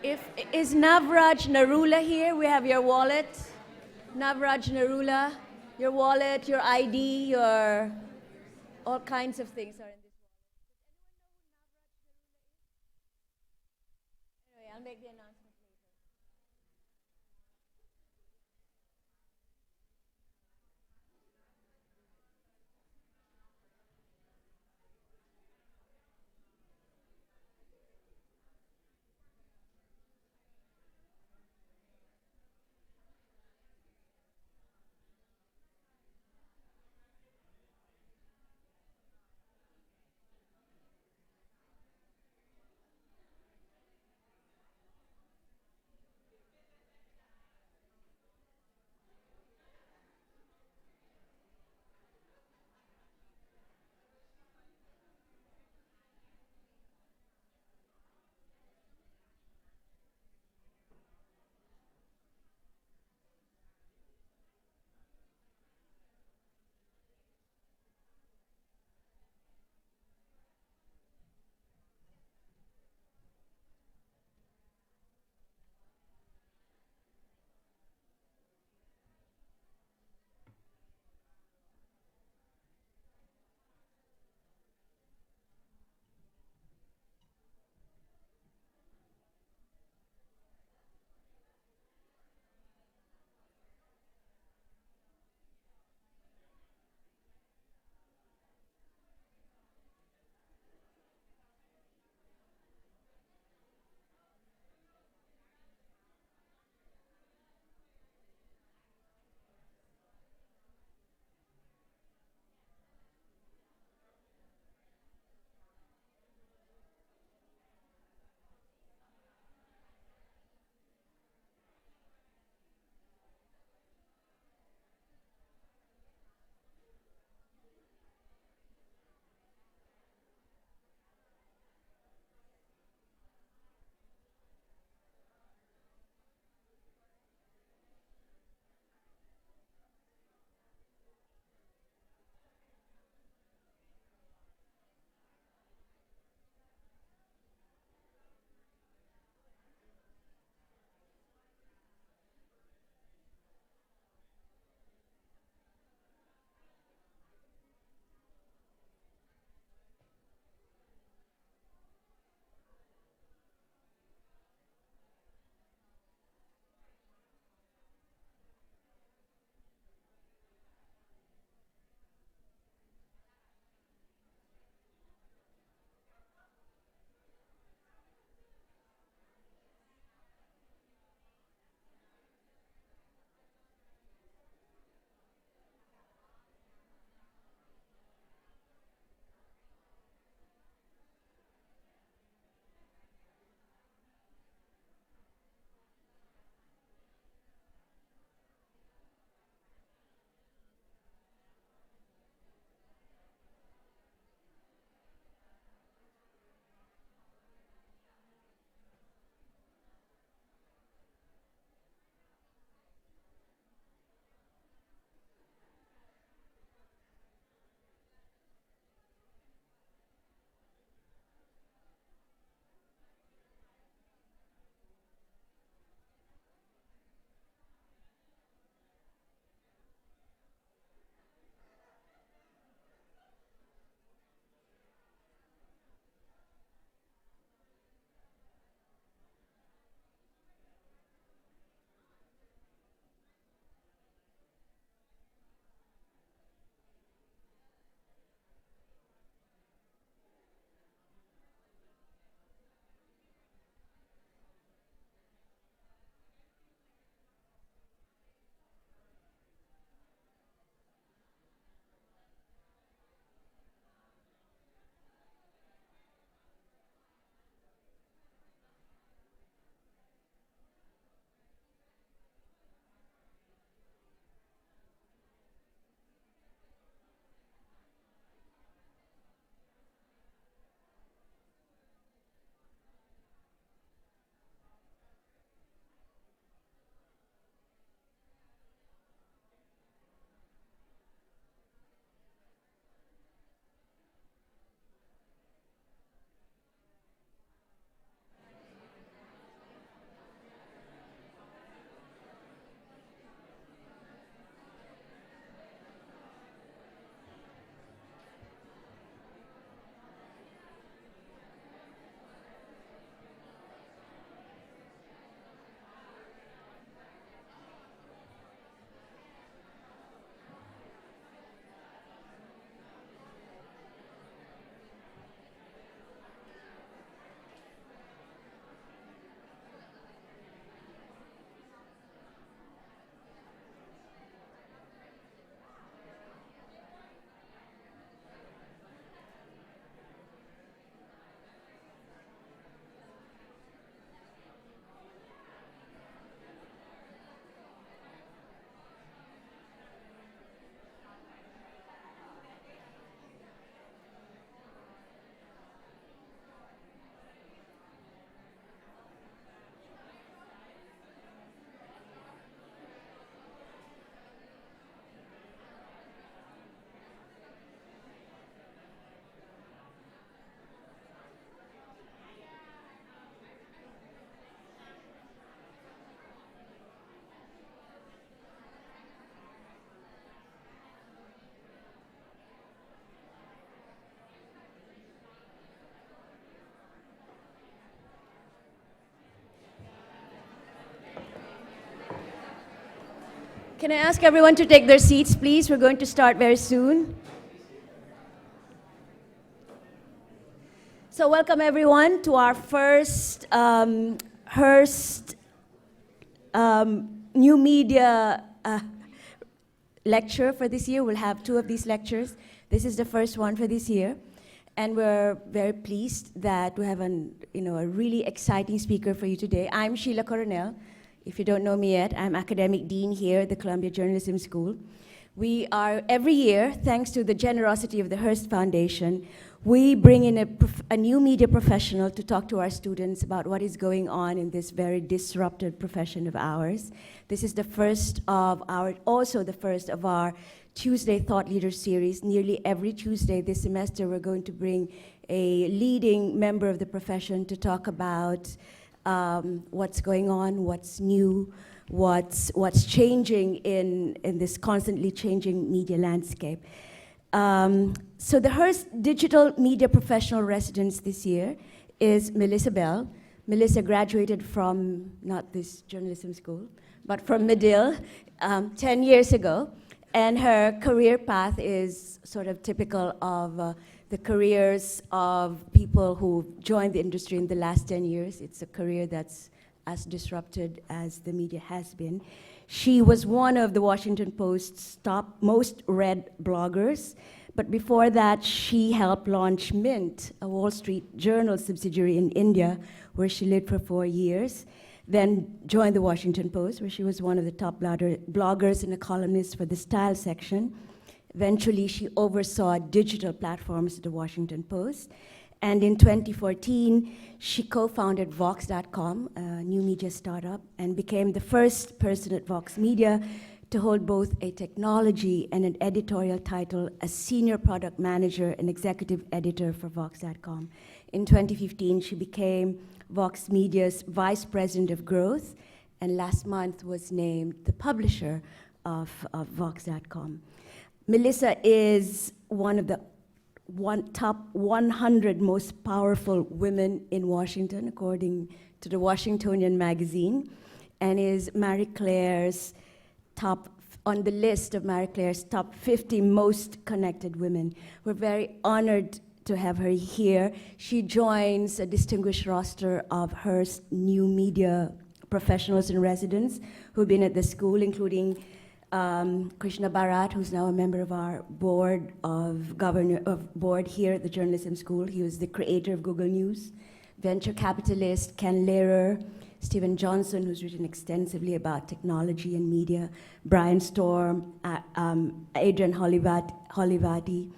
Is Navraj Narula here? We have your wallet. Navraj Narula, your wallet, your ID, your all kinds of things are in this wallet. Anyway, I'll make the announcement later. Can I ask everyone to take their seats, please? We're going to start very soon. So welcome everyone to our first Hearst new media lecture for this year. We'll have 2 of these lectures. This is the first one for this year. And we're very pleased that we have a really exciting speaker for you today. I'm Sheila Coronel. If you don't know me yet, I'm academic dean here at the Columbia Journalism School. We are, every year, thanks to the generosity of the Hearst Foundation, we bring in a new media professional to talk to our students about what is going on in this very disrupted profession of ours. This is the first of our Tuesday Thought Leader series. Nearly every Tuesday this semester, we're going to bring a leading member of the profession to talk about what's going on, what's new, what's changing in this constantly changing media landscape. So the Hearst Digital Media Professional Residence this year is Melissa Bell. Melissa graduated from, not this journalism school, but from Medill 10 years ago. And her career path is sort of typical of the careers of people who joined the industry in the last 10 years. It's a career that's as disrupted as the media has been. She was one of the Washington Post's top most read bloggers, but before that, she helped launch Mint, a Wall Street Journal subsidiary in India, where she lived for 4 years. Then joined the Washington Post, where she was one of the top bloggers and a columnist for the style section. Eventually, she oversaw digital platforms at the Washington Post. And in 2014, she co-founded Vox.com, a new media startup, and became the first person at Vox Media to hold both a technology and an editorial title as senior product manager and executive editor for Vox.com. In 2015, she became Vox Media's vice president of growth, and last month was named the publisher of Vox.com. Melissa is one of the top 100 most powerful women in Washington, according to the Washingtonian magazine, and is Marie Claire's on the list of Marie Claire's top 50 most connected women. We're very honored to have her here. She joins a distinguished roster of Hearst new media professionals and residents who've been at the school, including Krishna Bharat, who's now a member of our board here at the Journalism School. He was the creator of Google News. Venture capitalist Ken Lehrer, Stephen Johnson, who's written extensively about technology and media, Brian Storm, Adrian Holivati.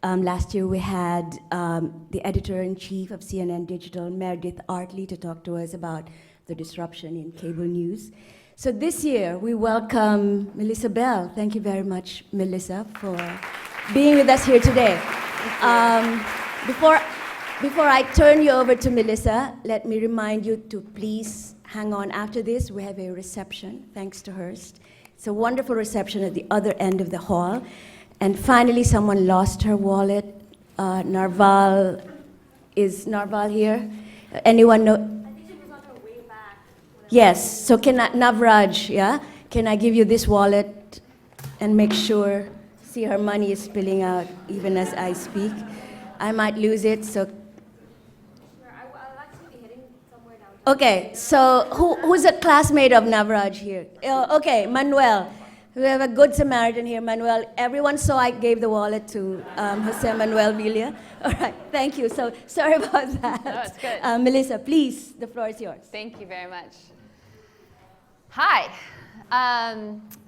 Last year we had the editor-in-chief of CNN Digital, Meredith Artley, to talk to us about the disruption in cable news. So this year we welcome Melissa Bell. Thank you very much, Melissa, for being with us here today. Before I turn you over to Melissa, let me remind you to please hang on after this. We have a reception, thanks to Hearst. It's a wonderful reception at the other end of the hall. And finally, someone lost her wallet. Narval, is Narval here? Anyone know? I think she was on her way back. Yes, so Navraj, yeah? Can I give you this wallet and make sure, see her money is spilling out even as I speak. I might lose it, so. I'll actually be heading somewhere down. Okay, so who's a classmate of Navraj here? Okay, Manuel. We have a good Samaritan here, Manuel. Everyone saw I gave the wallet to Jose Manuel Villa. All right, thank you. So sorry about that. No, it's good. Melissa, please, the floor is yours. Thank you very much. Hi.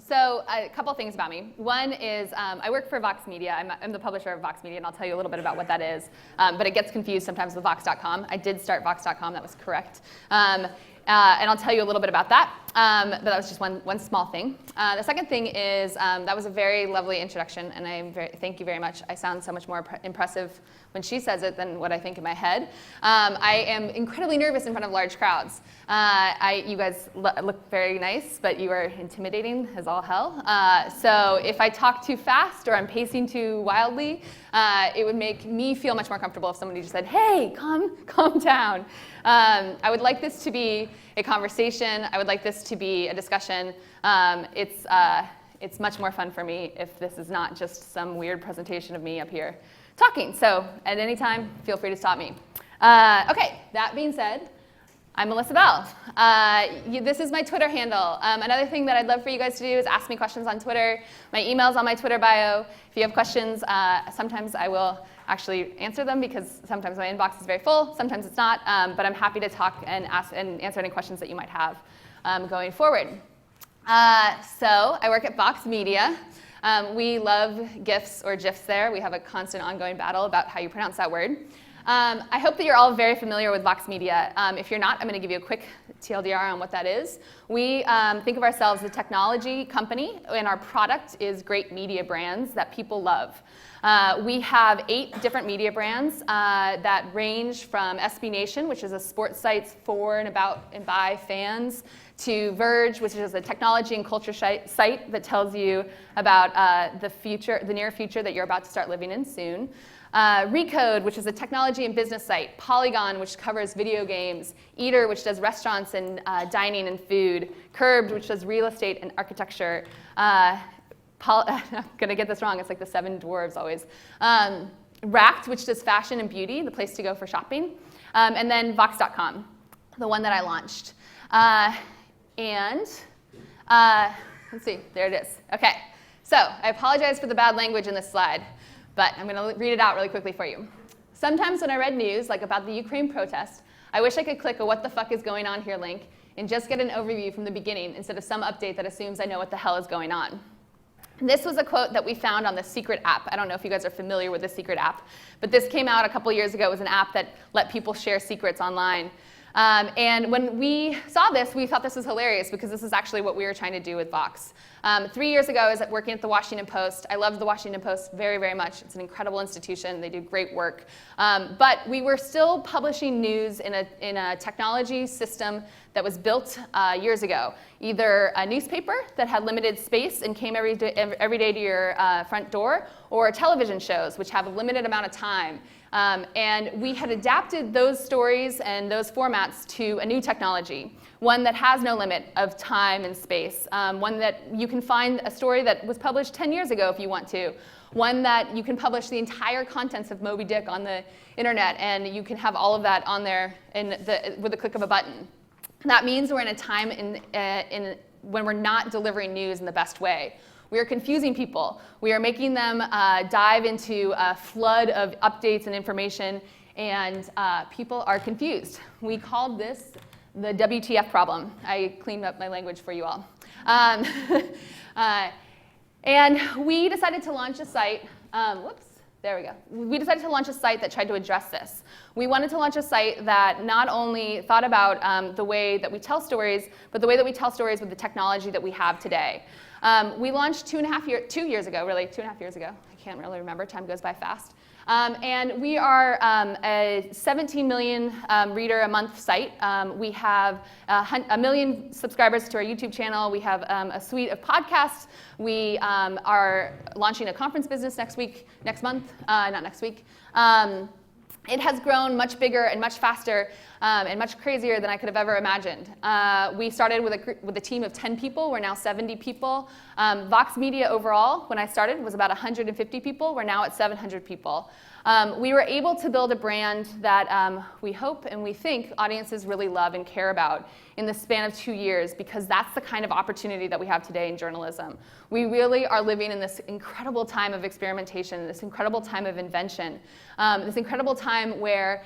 So a couple things about me. One is I work for Vox Media. I'm the publisher of Vox Media, and I'll tell you a little bit about what that is. But it gets confused sometimes with Vox.com. I did start Vox.com. That was correct. And I'll tell you a little bit about that. But that was just one small thing. The second thing is that was a very lovely introduction, and thank you very much. I sound so much more impressive when she says it than what I think in my head. I am incredibly nervous in front of large crowds. You guys look very nice, but you are intimidating as all hell. So if I talk too fast or I'm pacing too wildly, it would make me feel much more comfortable if somebody just said, hey, calm down. I would like this to be a conversation. I would like this to be a discussion. It's much more fun for me if this is not just some weird presentation of me up here talking. So at any time, feel free to stop me. Okay, that being said, I'm Melissa Bell. This is my Twitter handle. Another thing that I'd love for you guys to do is ask me questions on Twitter. My email's on my Twitter bio. If you have questions, sometimes I will actually answer them because sometimes my inbox is very full, sometimes it's not, but I'm happy to talk and answer any questions that you might have going forward. So I work at Vox Media. We love GIFs or GIFs there. We have a constant ongoing battle about how you pronounce that word. I hope that you're all very familiar with Vox Media. If you're not, I'm going to give you a quick TLDR on what that is. We think of ourselves as a technology company, and our product is great media brands that people love. We have 8 different media brands that range from SB Nation, which is a sports site for and about and by fans, to Verge, which is a technology and culture site that tells you about the near future that you're about to start living in soon. Recode, which is a technology and business site. Polygon, which covers video games. Eater, which does restaurants and dining and food. Curbed, which does real estate and architecture. I'm going to get this wrong. It's like the 7 dwarves always. Racked, which does fashion and beauty, the place to go for shopping. And then Vox.com, the one that I launched. Let's see, there it is. Okay, so I apologize for the bad language in this slide, but I'm going to read it out really quickly for you. Sometimes when I read news, like about the Ukraine protest, I wish I could click a what the fuck is going on here link and just get an overview from the beginning instead of some update that assumes I know what the hell is going on. This was a quote that we found on the Secret app. I don't know if you guys are familiar with the Secret app, but this came out a couple years ago. It was an app that let people share secrets online. And when we saw this, we thought this was hilarious because this is actually what we were trying to do with Vox. 3 years ago, I was working at the Washington Post. I love the Washington Post very, very much. It's an incredible institution. They do great work. But we were still publishing news in a technology system that was built years ago. Either a newspaper that had limited space and came every day to your front door, or television shows, which have a limited amount of time. And we had adapted those stories and those formats to a new technology, one that has no limit of time and space, one that you can find a story that was published 10 years ago if you want to, one that you can publish the entire contents of Moby Dick on the internet, and you can have all of that on there with the click of a button. That means we're in a time when we're not delivering news in the best way. We are confusing people. We are making them dive into a flood of updates and information, and people are confused. We called this the WTF problem. I cleaned up my language for you all. And we decided to launch a site. There we go. We decided to launch a site that tried to address this. We wanted to launch a site that not only thought about the way that we tell stories, but the way that we tell stories with the technology that we have today. We launched 2 years ago, really, 2.5 years ago. I can't really remember, time goes by fast. And we are a 17 million reader a month site. We have 1 million subscribers to our YouTube channel. We have a suite of podcasts. We are launching a conference business next month, not next week. It has grown much bigger and much faster and much crazier than I could have ever imagined. We started with a team of 10 people. We're now 70 people. Vox Media overall, when I started, was about 150 people. We're now at 700 people. We were able to build a brand that we hope and we think audiences really love and care about in the span of 2 years, because that's the kind of opportunity that we have today in journalism. We really are living in this incredible time of experimentation, this incredible time of invention, this incredible time where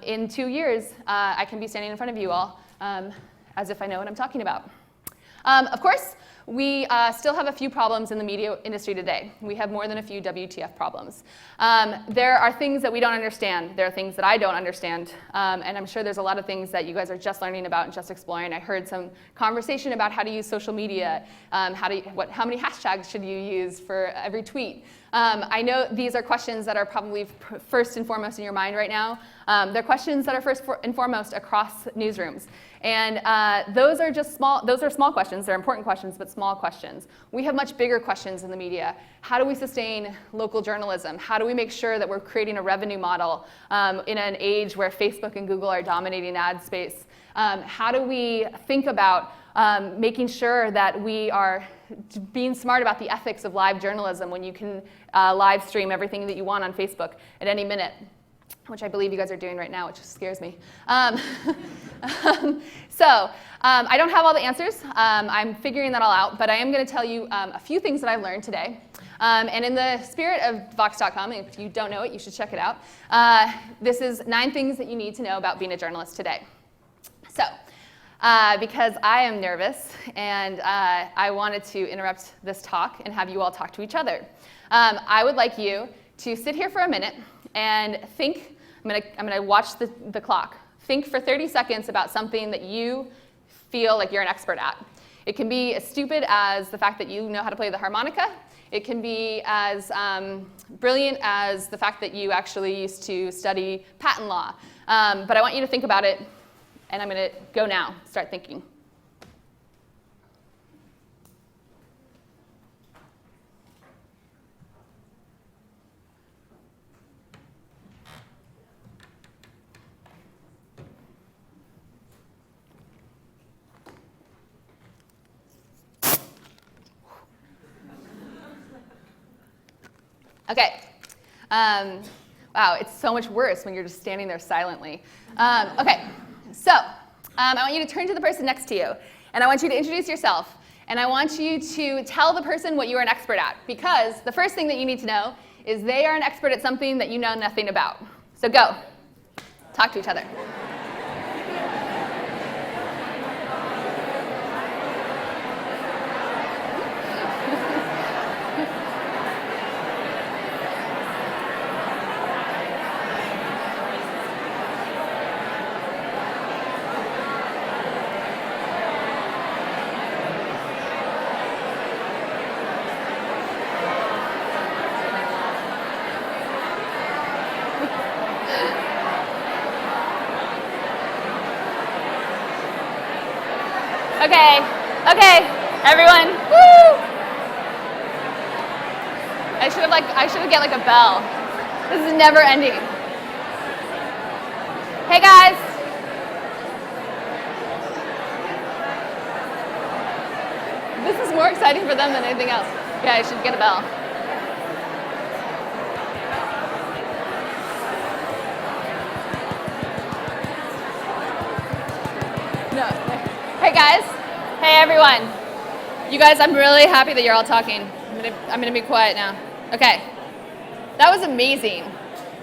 in 2 years I can be standing in front of you all as if I know what I'm talking about. Of course, we still have a few problems in the media industry today. We have more than a few WTF problems. There are things that we don't understand. There are things that I don't understand. And I'm sure there's a lot of things that you guys are just learning about and just exploring. I heard some conversation about how to use social media, how many hashtags should you use for every tweet. I know these are questions that are probably first and foremost in your mind right now. They're questions that are first and foremost across newsrooms. And those are small questions. They're important questions, but small questions. We have much bigger questions in the media. How do we sustain local journalism? How do we make sure that we're creating a revenue model in an age where Facebook and Google are dominating ad space? How do we think about making sure that we are being smart about the ethics of live journalism when you can live stream everything that you want on Facebook at any minute, which I believe you guys are doing right now, which scares me. So I don't have all the answers. I'm figuring that all out, but I am going to tell you a few things that I've learned today. And in the spirit of Vox.com, if you don't know it, you should check it out. This is 9 things that you need to know about being a journalist today. So, because I am nervous and I wanted to interrupt this talk and have you all talk to each other, I would like you to sit here for a minute and think. I'm gonna watch the clock. Think for 30 seconds about something that you feel like you're an expert at. It can be as stupid as the fact that you know how to play the harmonica. It can be as brilliant as the fact that you actually used to study patent law. But I want you to think about it, and I'm going to go now. Start thinking. Okay. Wow, it's so much worse when you're just standing there silently. Okay, so I want you to turn to the person next to you, and I want you to introduce yourself, and I want you to tell the person what you are an expert at, because the first thing that you need to know is they are an expert at something that you know nothing about. So go. Talk to each other. Okay, everyone, woo! I should have get like a bell. This is never ending. Hey guys. This is more exciting for them than anything else. Yeah, I should get a bell. No. Hey guys. Hey everyone. You guys, I'm really happy that you're all talking. I'm gonna be quiet now. Okay. That was amazing.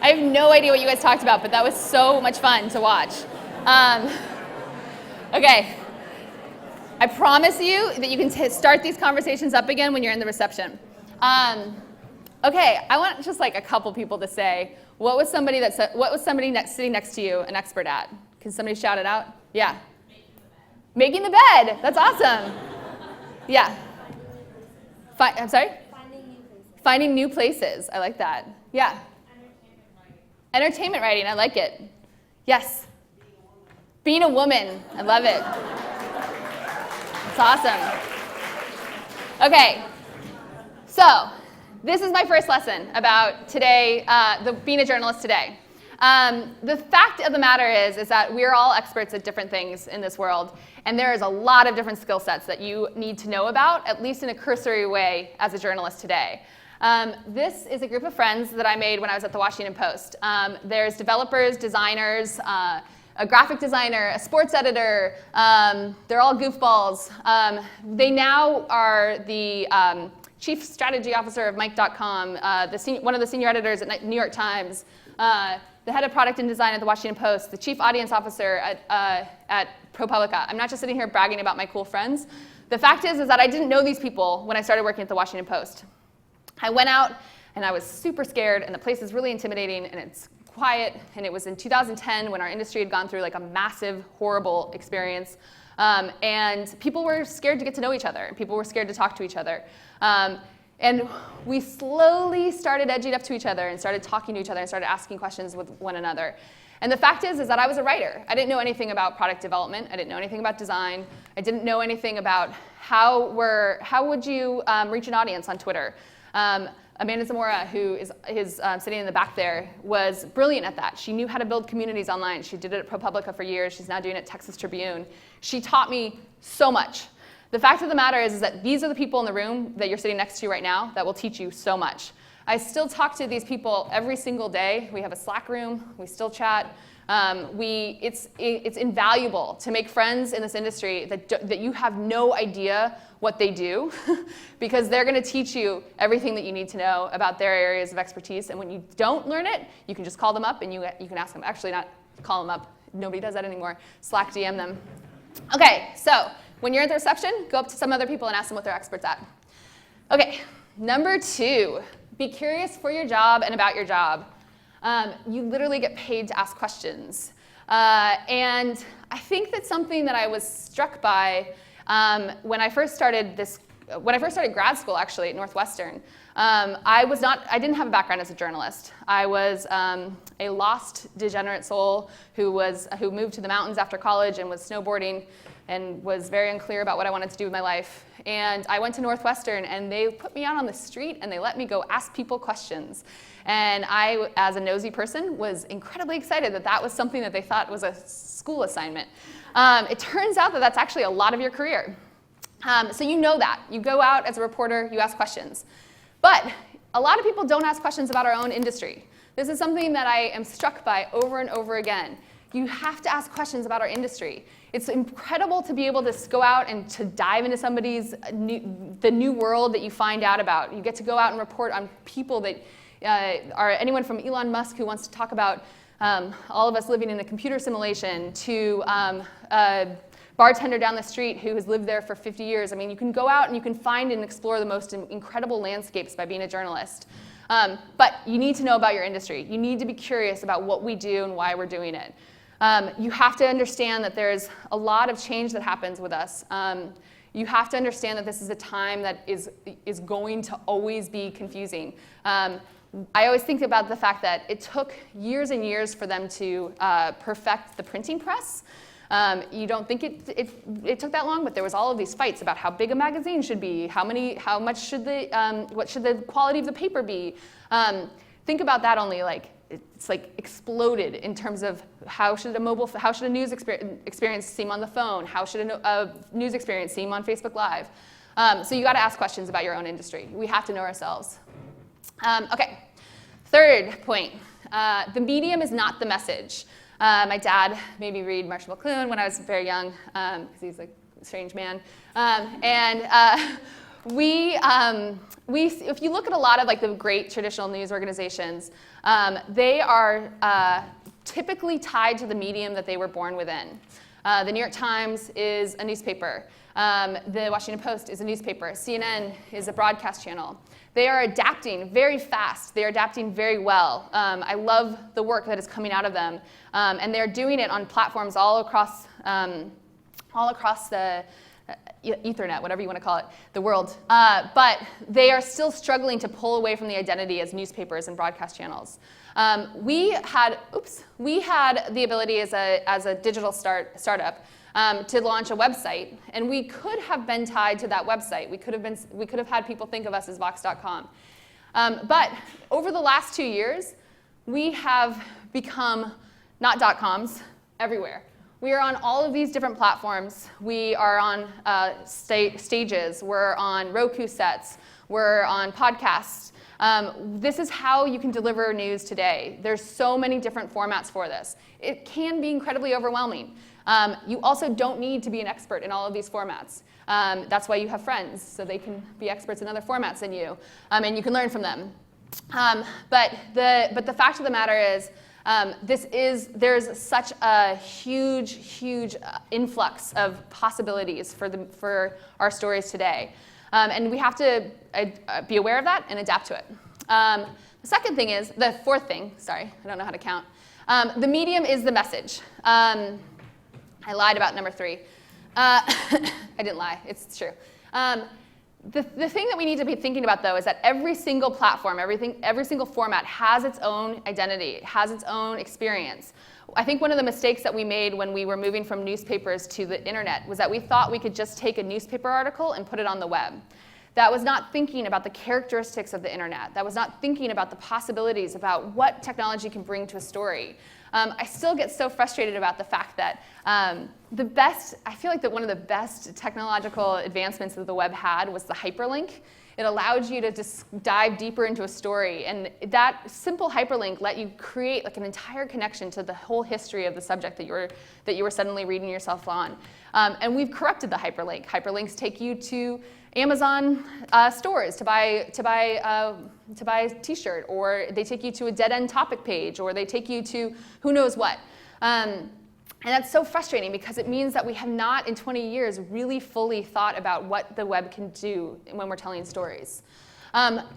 I have no idea what you guys talked about, but that was so much fun to watch. Okay. I promise you that you can start these conversations up again when you're in the reception. Okay, I want just like a couple people to say, what was somebody sitting next to you an expert at? Can somebody shout it out? Yeah. Making the bed. That's awesome. Yeah. I'm sorry? Finding new places. I like that. Yeah. Entertainment writing. I like it. Yes. Being a woman. I love it. It's awesome. Okay. So this is my first lesson about today, being a journalist today. The fact of the matter is that we're all experts at different things in this world, and there is a lot of different skill sets that you need to know about, at least in a cursory way, as a journalist today. This is a group of friends that I made when I was at the Washington Post. There's developers, designers, a graphic designer, a sports editor. They're all goofballs. They now are the chief strategy officer of Mike.com, one of the senior editors at New York Times, the head of product and design at the Washington Post, the chief audience officer at ProPublica. I'm not just sitting here bragging about my cool friends. The fact is that I didn't know these people when I started working at the Washington Post. I went out and I was super scared, and the place is really intimidating, and it's quiet, and it was in 2010 when our industry had gone through like a massive, horrible experience. And people were scared to get to know each other, and people were scared to talk to each other. And we slowly started edging up to each other and started talking to each other and started asking questions with one another. And the fact is that I was a writer. I didn't know anything about product development. I didn't know anything about design. I didn't know anything about how would you reach an audience on Twitter. Amanda Zamora, who is sitting in the back there, was brilliant at that. She knew how to build communities online. She did it at ProPublica for years. She's now doing it at Texas Tribune. She taught me so much. The fact of the matter is that these are the people in the room that you're sitting next to right now that will teach you so much. I still talk to these people every single day. We have a Slack room. We still chat. It's invaluable to make friends in this industry that you have no idea what they do because they're going to teach you everything that you need to know about their areas of expertise. And when you don't learn it, you can just call them up and you can ask them. Actually, not call them up. Nobody does that anymore. Slack DM them. OK, so when you're at the reception, go up to some other people and ask them what they're experts at. OK, number 2, be curious for your job and about your job. You literally get paid to ask questions. And I think that's something that I was struck by when I first started grad school, actually, at Northwestern. I didn't have a background as a journalist. I was a lost, degenerate soul who moved to the mountains after college and was snowboarding and was very unclear about what I wanted to do with my life. And I went to Northwestern, and they put me out on the street, and they let me go ask people questions. And I, as a nosy person, was incredibly excited that that was something that they thought was a school assignment. It turns out that that's actually a lot of your career. So you know that. You go out as a reporter, you ask questions. But a lot of people don't ask questions about our own industry. This is something that I am struck by over and over again. You have to ask questions about our industry. It's incredible to be able to go out and to dive into somebody's the new world that you find out about. You get to go out and report on people that are anyone from Elon Musk who wants to talk about all of us living in a computer simulation to a bartender down the street who has lived there for 50 years. I mean, you can go out and you can find and explore the most incredible landscapes by being a journalist. But you need to know about your industry. You need to be curious about what we do and why we're doing it. You have to understand that there's a lot of change that happens with us. You have to understand that this is a time that is going to always be confusing. I always think about the fact that it took years and years for them to perfect the printing press. You don't think it took that long, but there was all of these fights about how big a magazine should be, what should the quality of the paper be. Think about that only it's exploded in terms of how should a news experience seem on the phone? How should a news experience seem on Facebook Live? So you got to ask questions about your own industry. We have to know ourselves. OK, third point. The medium is not the message. My dad made me read Marshall McLuhan when I was very young, because he's a strange man. If you look at a lot of the great traditional news organizations, they are typically tied to the medium that they were born within. The New York Times is a newspaper. The Washington Post is a newspaper. CNN is a broadcast channel. They are adapting very fast. They are adapting very well. I love the work that is coming out of them. And they're doing it on platforms all across the Ethernet, whatever you want to call it, the world. But they are still struggling to pull away from the identity as newspapers and broadcast channels. We had the ability as a digital startup to launch a website, and we could have been tied to that website. We could have had people think of us as Vox.com. But over the last 2 years, we have become not .coms everywhere. We are on all of these different platforms. We are on stages. We're on Roku sets. We're on podcasts. This is how you can deliver news today. There's so many different formats for this. It can be incredibly overwhelming. You also don't need to be an expert in all of these formats. That's why you have friends, so they can be experts in other formats than you, and you can learn from them. But the fact of the matter is, there's such a huge influx of possibilities for our stories today. And we have to be aware of that and adapt to it. The second thing is, the fourth thing, sorry, I don't know how to count. The medium is the message. I lied about number 3. I didn't lie, it's true. The thing that we need to be thinking about, though, is that every single platform, every single format has its own identity, has its own experience. I think one of the mistakes that we made when we were moving from newspapers to the internet was that we thought we could just take a newspaper article and put it on the web. That was not thinking about the characteristics of the internet. That was not thinking about the possibilities about what technology can bring to a story. I still get so frustrated about the fact that I feel like that one of the best technological advancements that the web had was the hyperlink. It allowed you to just dive deeper into a story, and that simple hyperlink let you create like an entire connection to the whole history of the subject that you were suddenly reading yourself on. And we've corrupted the hyperlink. Hyperlinks take you to Amazon stores to buy a T-shirt, or they take you to a dead-end topic page, or they take you to who knows what. And that's so frustrating because it means that we have not, in 20 years, really fully thought about what the web can do when we're telling stories.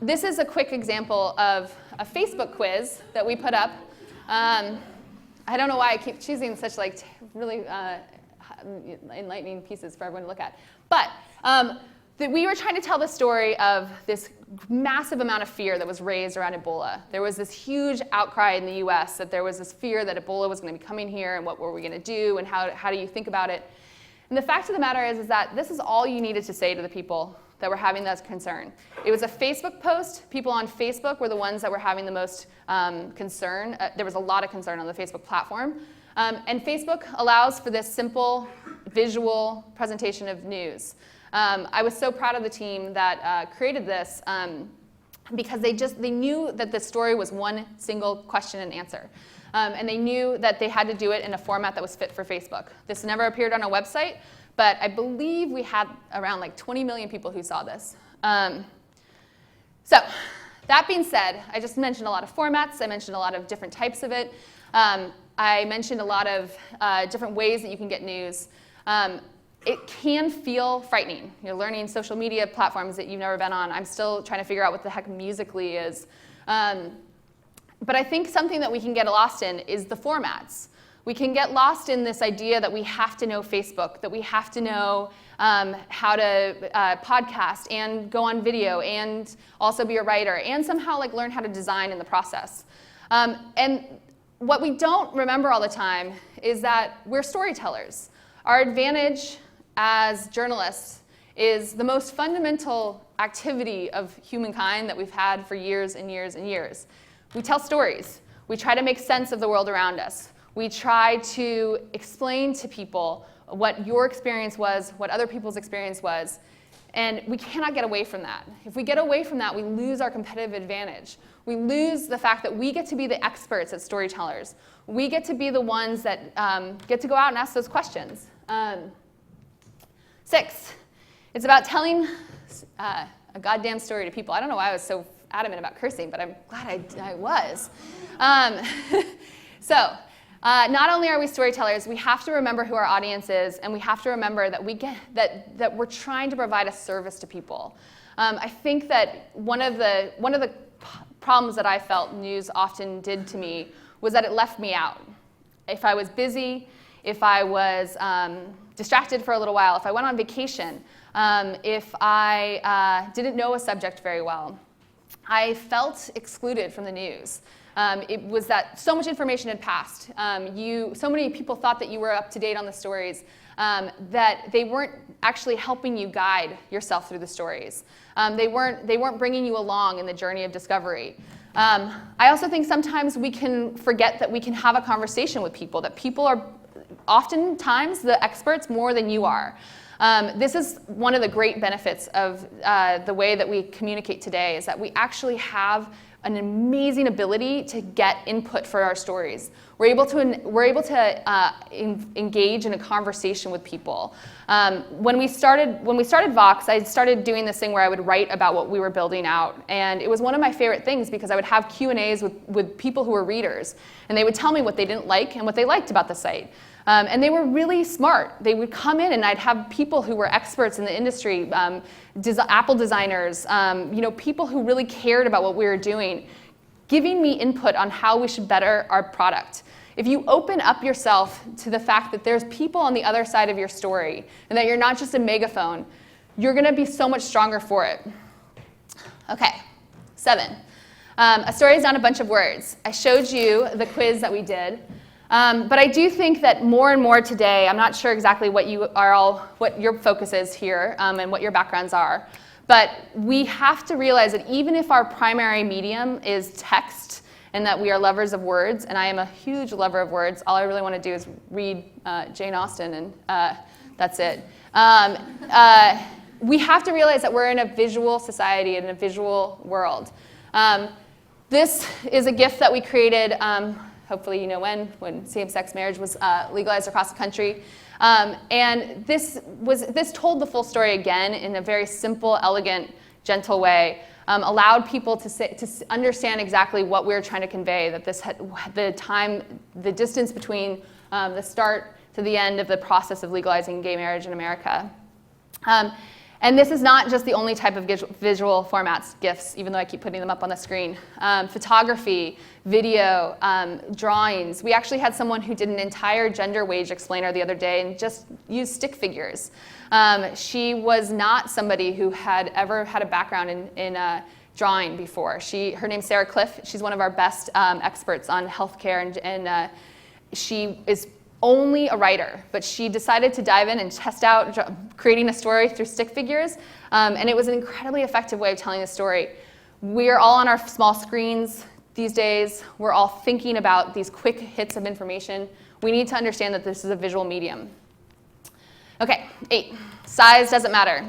This is a quick example of a Facebook quiz that we put up. I don't know why I keep choosing such like really enlightening pieces for everyone to look at. But we were trying to tell the story of this massive amount of fear that was raised around Ebola. There was this huge outcry in the US that there was this fear that Ebola was going to be coming here, and what were we going to do, and how do you think about it? And the fact of the matter is that this is all you needed to say to the people that were having that concern. It was a Facebook post. People on Facebook were the ones that were having the most concern. There was a lot of concern on the Facebook platform. And Facebook allows for this simple visual presentation of news. I was so proud of the team that created this because they knew that the story was one single question and answer. And they knew that they had to do it in a format that was fit for Facebook. This never appeared on a website, but I believe we had around like 20 million people who saw this. So that being said, I just mentioned a lot of formats. I mentioned a lot of different types of it. I mentioned a lot of different ways that you can get news. It can feel frightening. You're learning social media platforms that you've never been on. I'm still trying to figure out what the heck Musical.ly is. But I think something that we can get lost in is the formats. We can get lost in this idea that we have to know Facebook, that we have to know how to podcast and go on video and also be a writer and somehow like learn how to design in the process. And what we don't remember all the time is that we're storytellers. Our advantage as journalists is the most fundamental activity of humankind that we've had for years and years and years. We tell stories. We try to make sense of the world around us. We try to explain to people what your experience was, what other people's experience was, and we cannot get away from that. If we get away from that, we lose our competitive advantage. We lose the fact that we get to be the experts as storytellers. We get to be the ones that get to go out and ask those questions. 6, it's about telling a goddamn story to people. I don't know why I was so adamant about cursing, but I'm glad I was. So not only are we storytellers, we have to remember who our audience is, and we have to remember that that we're trying to provide a service to people. I think that one of the problems that I felt news often did to me was that it left me out. If I was busy, if I was distracted for a little while, if I went on vacation, if I didn't know a subject very well, I felt excluded from the news. It was that so much information had passed. So many people thought that you were up to date on the stories, that they weren't actually helping you guide yourself through the stories. They weren't bringing you along in the journey of discovery. I also think sometimes we can forget that we can have a conversation with people, that people are oftentimes the experts more than you are. This is one of the great benefits of the way that we communicate today, is that we actually have an amazing ability to get input for our stories. We're able to engage in a conversation with people. When we started Vox, I started doing this thing where I would write about what we were building out, and it was one of my favorite things because I would have Q&As with people who were readers, and they would tell me what they didn't like and what they liked about the site. And they were really smart. They would come in, and I'd have people who were experts in the industry, Apple designers, people who really cared about what we were doing, giving me input on how we should better our product. If you open up yourself to the fact that there's people on the other side of your story, and that you're not just a megaphone, you're going to be so much stronger for it. Okay, 7. A story is not a bunch of words. I showed you the quiz that we did. But I do think that more and more today, I'm not sure exactly what your focus is here and what your backgrounds are, but we have to realize that even if our primary medium is text and that we are lovers of words, and I am a huge lover of words, all I really want to do is read Jane Austen and that's it. We have to realize that we're in a visual society, in a visual world. This is a GIF that we created, hopefully you know when same-sex marriage was legalized across the country. And this told the full story again in a very simple, elegant, gentle way. Allowed people to understand exactly what we were trying to convey, that the distance between the start to the end of the process of legalizing gay marriage in America. And this is not just the only type of visual formats, GIFs, even though I keep putting them up on the screen. Photography, video, drawings. We actually had someone who did an entire gender wage explainer the other day and just used stick figures. She was not somebody who had ever had a background in drawing before. Her name's Sarah Cliff. She's one of our best experts on healthcare, and she is only a writer, but she decided to dive in and test out creating a story through stick figures, and it was an incredibly effective way of telling the story. We're all on our small screens these days. We're all thinking about these quick hits of information. We need to understand that this is a visual medium. Okay, 8, size doesn't matter.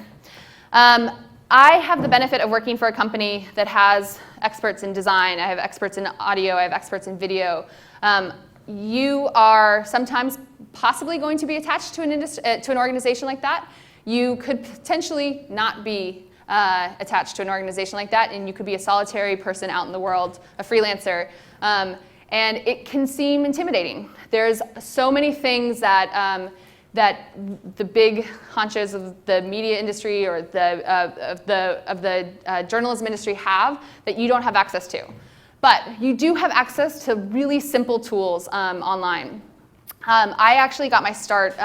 I have the benefit of working for a company that has experts in design. I have experts in audio. I have experts in video. You are sometimes possibly going to be attached to an organization like that. You could potentially not be attached to an organization like that, and you could be a solitary person out in the world, a freelancer. And it can seem intimidating. There's so many things that the big honchos of the media industry or of the journalism industry have that you don't have access to. But you do have access to really simple tools online. I actually got my start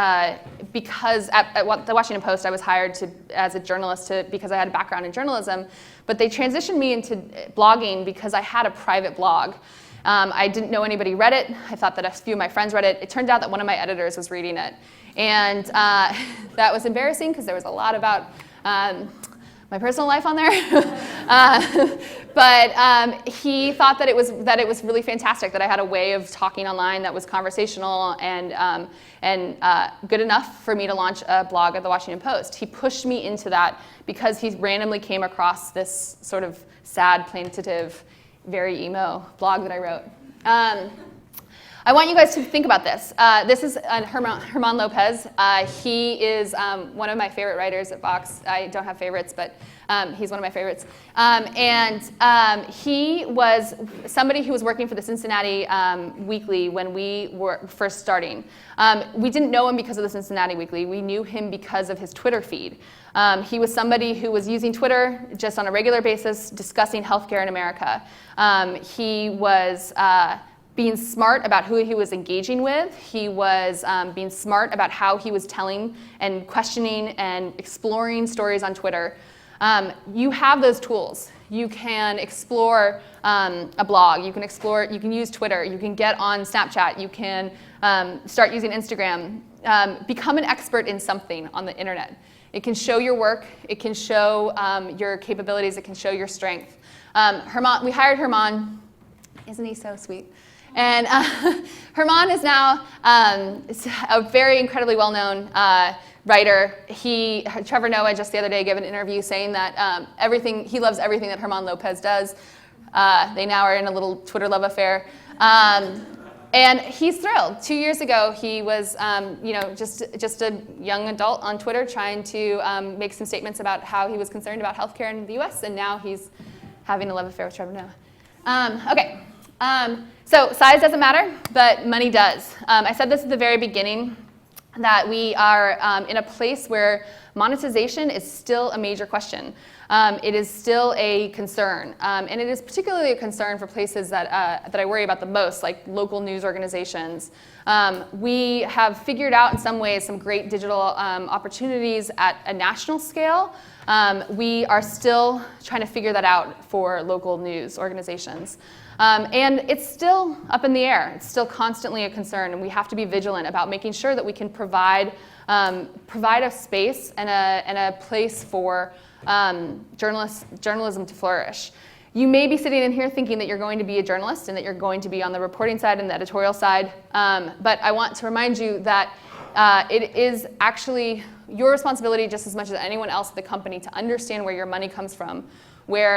because at the Washington Post I was hired as a journalist because I had a background in journalism, but they transitioned me into blogging because I had a private blog. I didn't know anybody read it. I thought that a few of my friends read it. It turned out that one of my editors was reading it. And that was embarrassing because there was a lot about my personal life on there. But he thought that it was really fantastic that I had a way of talking online that was conversational and good enough for me to launch a blog at the Washington Post. He pushed me into that because he randomly came across this sort of sad, plaintive, very emo blog that I wrote. I want you guys to think about this. This is Herman Lopez. He is one of my favorite writers at Vox. I don't have favorites, but he's one of my favorites. He was somebody who was working for the Cincinnati Weekly when we were first starting. We didn't know him because of the Cincinnati Weekly. We knew him because of his Twitter feed. He was somebody who was using Twitter just on a regular basis, discussing healthcare in America. He was being smart about who he was engaging with. He was being smart about how he was telling and questioning and exploring stories on Twitter. You have those tools. You can explore a blog. You can use Twitter. You can get on Snapchat. You can start using Instagram. Become an expert in something on the internet. It can show your work. It can show your capabilities. It can show your strength. We hired Herman. Isn't he so sweet? And Herman is now a very incredibly well-known writer. Trevor Noah just the other day gave an interview saying that he loves everything that Herman Lopez does. They now are in a little Twitter love affair. And he's thrilled. 2 years ago, he was just a young adult on Twitter trying to make some statements about how he was concerned about healthcare in the US, and now he's having a love affair with Trevor Noah. Okay. So size doesn't matter, but money does. I said this at the very beginning, that we are in a place where monetization is still a major question. it is still a concern. And it is particularly a concern for places that I worry about the most, like local news organizations. We have figured out in some ways some great digital opportunities at a national scale. We are still trying to figure that out for local news organizations. And it's still up in the air. It's still constantly a concern, and we have to be vigilant about making sure that we can provide a space and a place for journalism to flourish. You may be sitting in here thinking that you're going to be a journalist and that you're going to be on the reporting side and the editorial side, but I want to remind you that it is actually your responsibility just as much as anyone else at the company to understand where your money comes from, how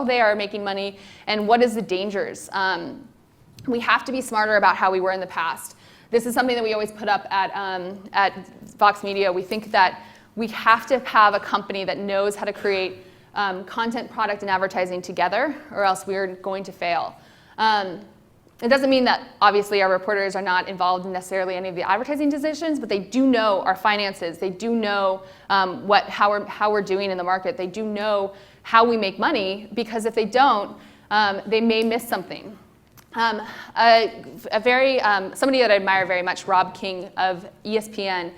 they are making money, and what is the dangers. We have to be smarter about how we were in the past. This is something that we always put up at Vox Media. We think that we have to have a company that knows how to create content, product, and advertising together, or else we're going to fail. It doesn't mean that obviously our reporters are not involved in necessarily any of the advertising decisions, but they do know our finances. They do know how we're doing in the market. They do know how we make money, because if they don't, they may miss something. Somebody that I admire very much, Rob King of ESPN,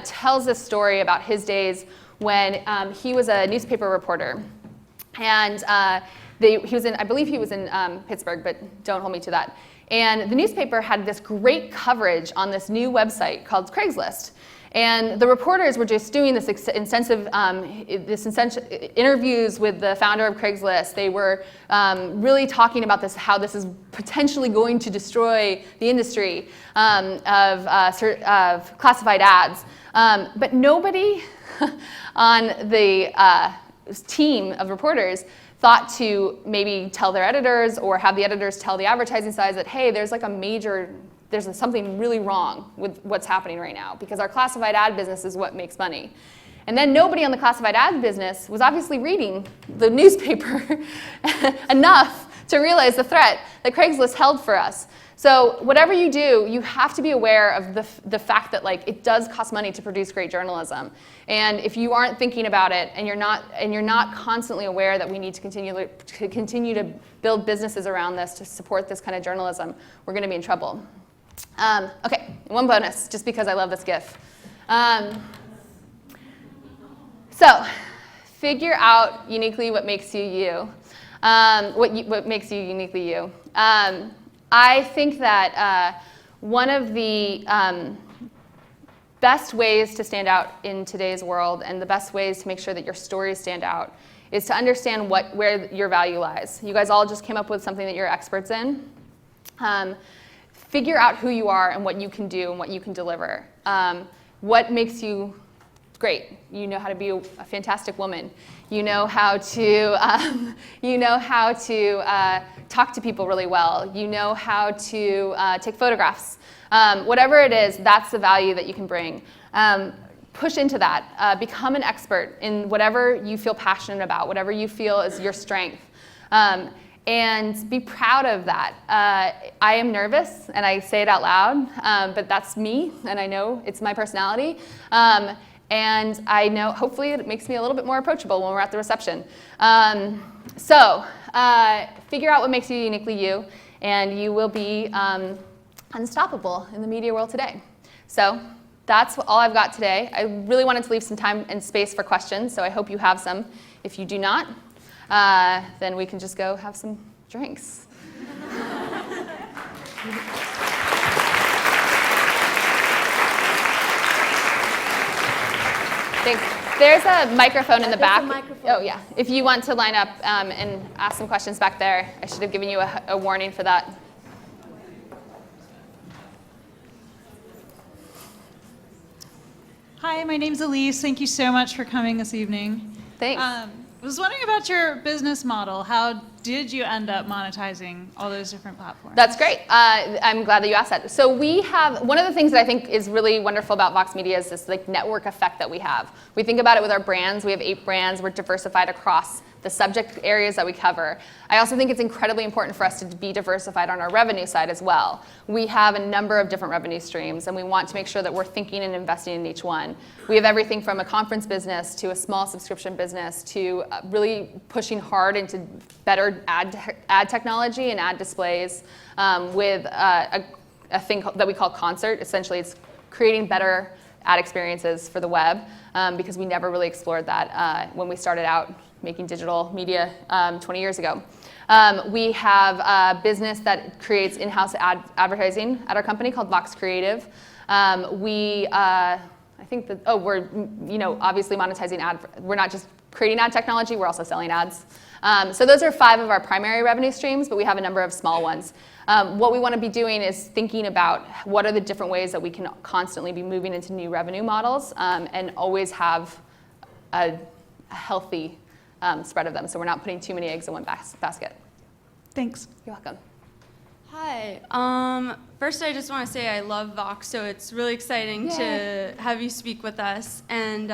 tells this story about his days when he was a newspaper reporter, and I believe he was in Pittsburgh, but don't hold me to that. And the newspaper had this great coverage on this new website called Craigslist. And the reporters were just doing this intensive interviews with the founder of Craigslist. They were really talking about how this is potentially going to destroy the industry of classified ads. But nobody on the team of reporters thought to maybe tell their editors or have the editors tell the advertising sides that, hey, there's something really wrong with what's happening right now, because our classified ad business is what makes money. And then nobody on the classified ad business was obviously reading the newspaper enough to realize the threat that Craigslist held for us. So whatever you do, you have to be aware of the fact that it does cost money to produce great journalism. And if you aren't thinking about it, and you're not constantly aware that we need to continue to build businesses around this to support this kind of journalism, we're going to be in trouble. Okay, one bonus, just because I love this GIF. So, figure out uniquely what makes you you. What makes you uniquely you. I think that one of the best ways to stand out in today's world, and the best ways to make sure that your stories stand out, is to understand where your value lies. You guys all just came up with something that you're experts in. Figure out who you are and what you can do and what you can deliver. What makes you great? You know how to be a fantastic woman. You know how to talk to people really well. You know how to take photographs. Whatever it is, that's the value that you can bring. Push into that. Become an expert in whatever you feel passionate about, whatever you feel is your strength. And be proud of that. I am nervous, and I say it out loud, but that's me, and I know it's my personality. And I know, hopefully, it makes me a little bit more approachable when we're at the reception. So figure out what makes you uniquely you, and you will be unstoppable in the media world today. So that's all I've got today. I really wanted to leave some time and space for questions, so I hope you have some. If you do not, then we can just go have some drinks. Thanks. There's a microphone in the back. Oh, yeah. If you want to line up and ask some questions back there, I should have given you a warning for that. Hi, my name's Elise. Thank you so much for coming this evening. Thanks. I was wondering about your business model. How did you end up monetizing all those different platforms? That's great. I'm glad that you asked that. So we have, one of the things that I think is really wonderful about Vox Media is this network effect that we have. We think about it with our brands. We have 8 brands. We're diversified across the subject areas that we cover. I also think it's incredibly important for us to be diversified on our revenue side as well. We have a number of different revenue streams, and we want to make sure that we're thinking and investing in each one. We have everything from a conference business to a small subscription business to really pushing hard into better ad technology and ad displays with a thing that we call Concert. Essentially, it's creating better ad experiences for the web because we never really explored that when we started out making digital media 20 years ago. We have a business that creates in-house advertising at our company called Vox Creative. I think that, we're obviously monetizing ad. We're not just creating ad technology, we're also selling ads. So those are 5 of our primary revenue streams, but we have a number of small ones. What we want to be doing is thinking about what are the different ways that we can constantly be moving into new revenue models and always have a healthy spread of them, so we're not putting too many eggs in one basket. Thanks. You're welcome. Hi. First, I just want to say I love Vox, so it's really exciting to have you speak with us. And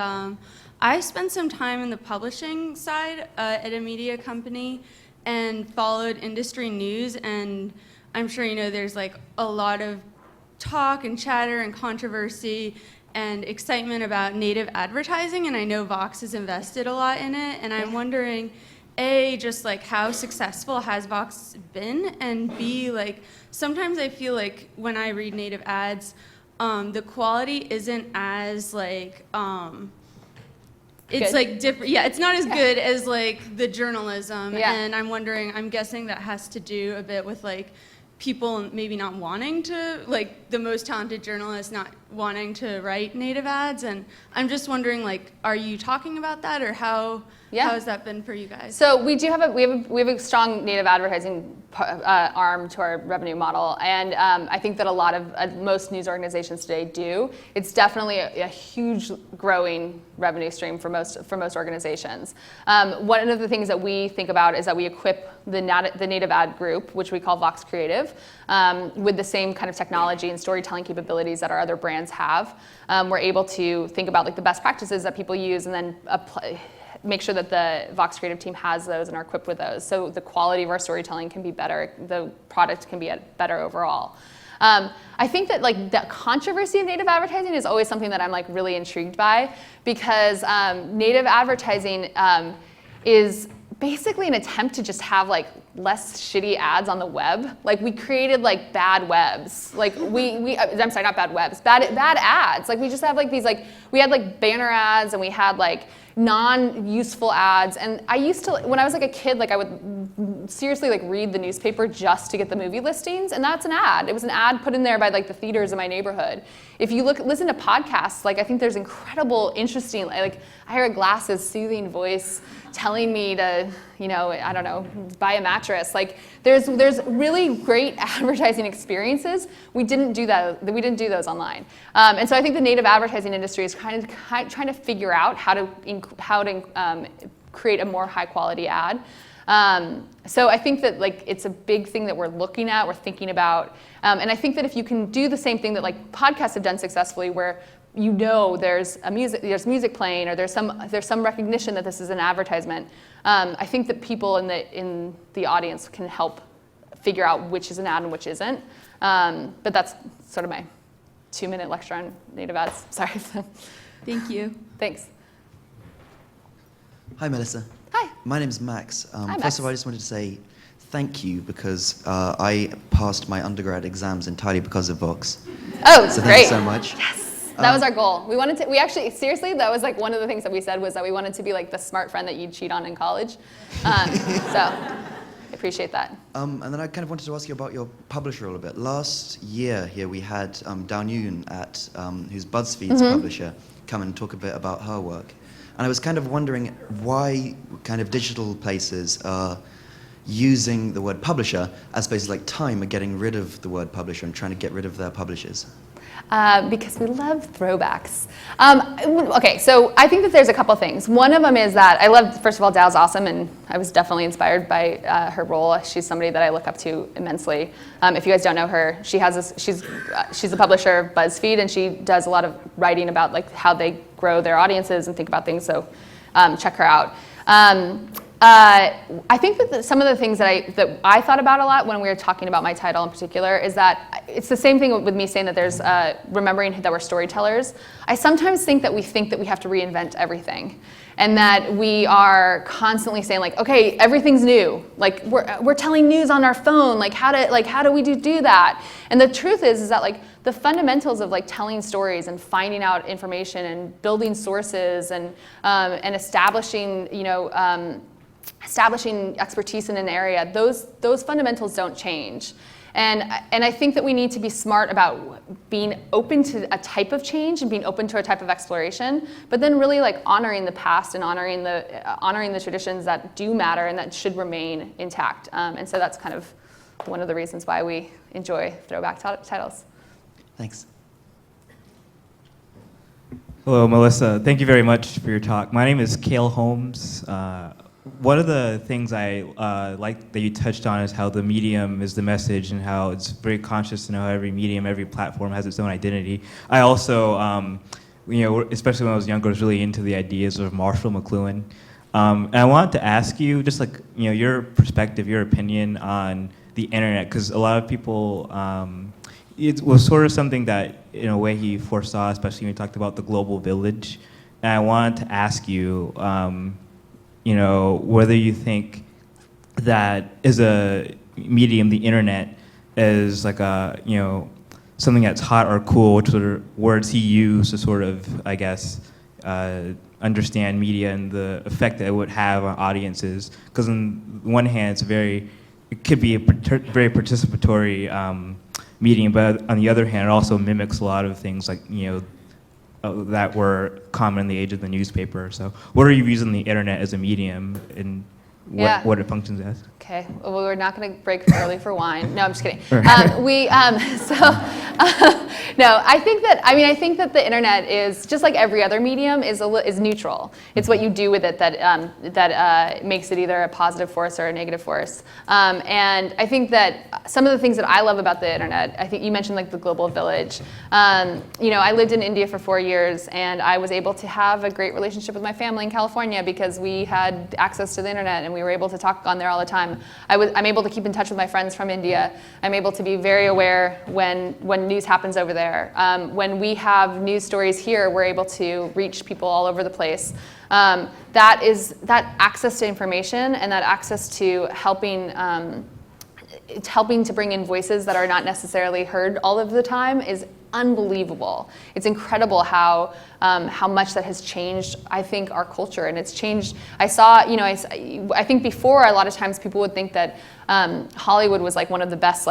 I spent some time in the publishing side at a media company and followed industry news. And I'm sure you know there's like a lot of talk and chatter and controversy and excitement about native advertising. And I know Vox has invested a lot in it. And I'm wondering, A, just like how successful has Vox been? And B, like sometimes I feel like when I read native ads, the quality isn't as like, it's Good. like different. Yeah, it's not as good as like the journalism. Yeah. And I'm wondering, I'm guessing that has to do a bit with like people maybe not wanting to, like the most talented journalists not wanting to write native ads. And I'm just wondering, like, are you talking about that, or how has that been for you guys? So we do have a strong native advertising arm to our revenue model, and I think that a lot of most news organizations today do. It's definitely a huge growing revenue stream for most organizations. One of the things that we think about is that we equip the native ad group, which we call Vox Creative, with the same kind of technology and storytelling capabilities that our other brands have. We're able to think about like the best practices that people use and then make sure that the Vox Creative team has those and are equipped with those. So the quality of our storytelling can be better, the product can be better overall. I think that like the controversy of native advertising is always something that I'm like really intrigued by, because native advertising is basically an attempt to just have like less shitty ads on the web. Like we created like bad webs. Like I'm sorry, not bad webs, bad ads. Like we just have like these like, we had like banner ads and we had like non-useful ads. And I used to, when I was like a kid, like I would seriously like read the newspaper just to get the movie listings, and that's an ad. It was an ad put in there by like the theaters in my neighborhood. If you listen to podcasts, like I think there's incredible, interesting, like Ira Glass's soothing voice telling me to, I don't know, buy a mattress. Like there's really great advertising experiences. We didn't do those online. And so I think the native advertising industry is kind of trying to figure out how to create a more high quality ad. So I think that like it's a big thing that we're looking at, we're thinking about. And I think that if you can do the same thing that like podcasts have done successfully, where there's music playing, or there's some recognition that this is an advertisement. I think that people in the audience can help figure out which is an ad and which isn't. But that's sort of my 2-minute lecture on native ads. Sorry. Thank you. Thanks. Hi, Melissa. Hi. My name's Max. Hi, Max. First of all, I just wanted to say thank you, because I passed my undergrad exams entirely because of Vox. Oh, So great. thank you so much. Yes. That was our goal. We actually, seriously, that was like one of the things that we said, was that we wanted to be like the smart friend that you'd cheat on in college. So I appreciate that. And then I kind of wanted to ask you about your publisher a little bit. Last year here we had Dao Nguyen, who's BuzzFeed's publisher, come and talk a bit about her work. And I was kind of wondering why kind of digital places are using the word publisher as places like Time are getting rid of the word publisher and trying to get rid of their publishers. Because we love throwbacks. Okay, so I think that there's a couple things. One of them is that I love, first of all, Dow's awesome, and I was definitely inspired by her role. She's somebody that I look up to immensely. If you guys don't know her, she's the publisher of BuzzFeed, and she does a lot of writing about like how they grow their audiences and think about things. So check her out. I think that some of the things that I thought about a lot when we were talking about my title in particular is that it's the same thing with me saying that there's remembering that we're storytellers. I sometimes think that we have to reinvent everything, and that we are constantly saying like, okay, everything's new. Like we're telling news on our phone. Like how do we do that? And the truth is that like the fundamentals of like telling stories and finding out information and building sources and establishing establishing expertise in an area, those fundamentals don't change. And I think that we need to be smart about being open to a type of change and being open to a type of exploration, but then really like honoring the past and honoring the traditions that do matter and that should remain intact. And so that's kind of one of the reasons why we enjoy throwback titles. Thanks. Hello, Melissa. Thank you very much for your talk. My name is Cale Holmes. One of the things I like that you touched on is how the medium is the message and how it's very conscious to know how every medium, every platform has its own identity. I also, especially when I was younger, was really into the ideas of Marshall McLuhan. And I wanted to ask you, just like, your perspective, your opinion on the internet, because a lot of people, it was sort of something that, in a way, he foresaw, especially when he talked about the global village. And I wanted to ask you, whether you think that as a medium, the internet is like something that's hot or cool, which are words he used to sort of, I guess, understand media and the effect that it would have on audiences. Because on one hand, it could be a very participatory medium, but on the other hand, it also mimics a lot of things like, that were common in the age of the newspaper. So what are you using the internet as a medium and what it functions as? Okay, well, we're not going to break early for wine. No, I'm just kidding. No, I think that the internet is just like every other medium is neutral. It's what you do with it that makes it either a positive force or a negative force. And I think that some of the things that I love about the internet, I think you mentioned like the global village. I lived in India for 4 years, and I was able to have a great relationship with my family in California because we had access to the internet and we were able to talk on there all the time. I'm able to keep in touch with my friends from India. I'm able to be very aware when news happens over there. When we have news stories here, we're able to reach people all over the place. That access to information and that access to helping to bring in voices that are not necessarily heard all of the time is unbelievable. It's incredible how much that has changed, I think, our culture, and it's changed. I think before a lot of times people would think that Hollywood was like one of the best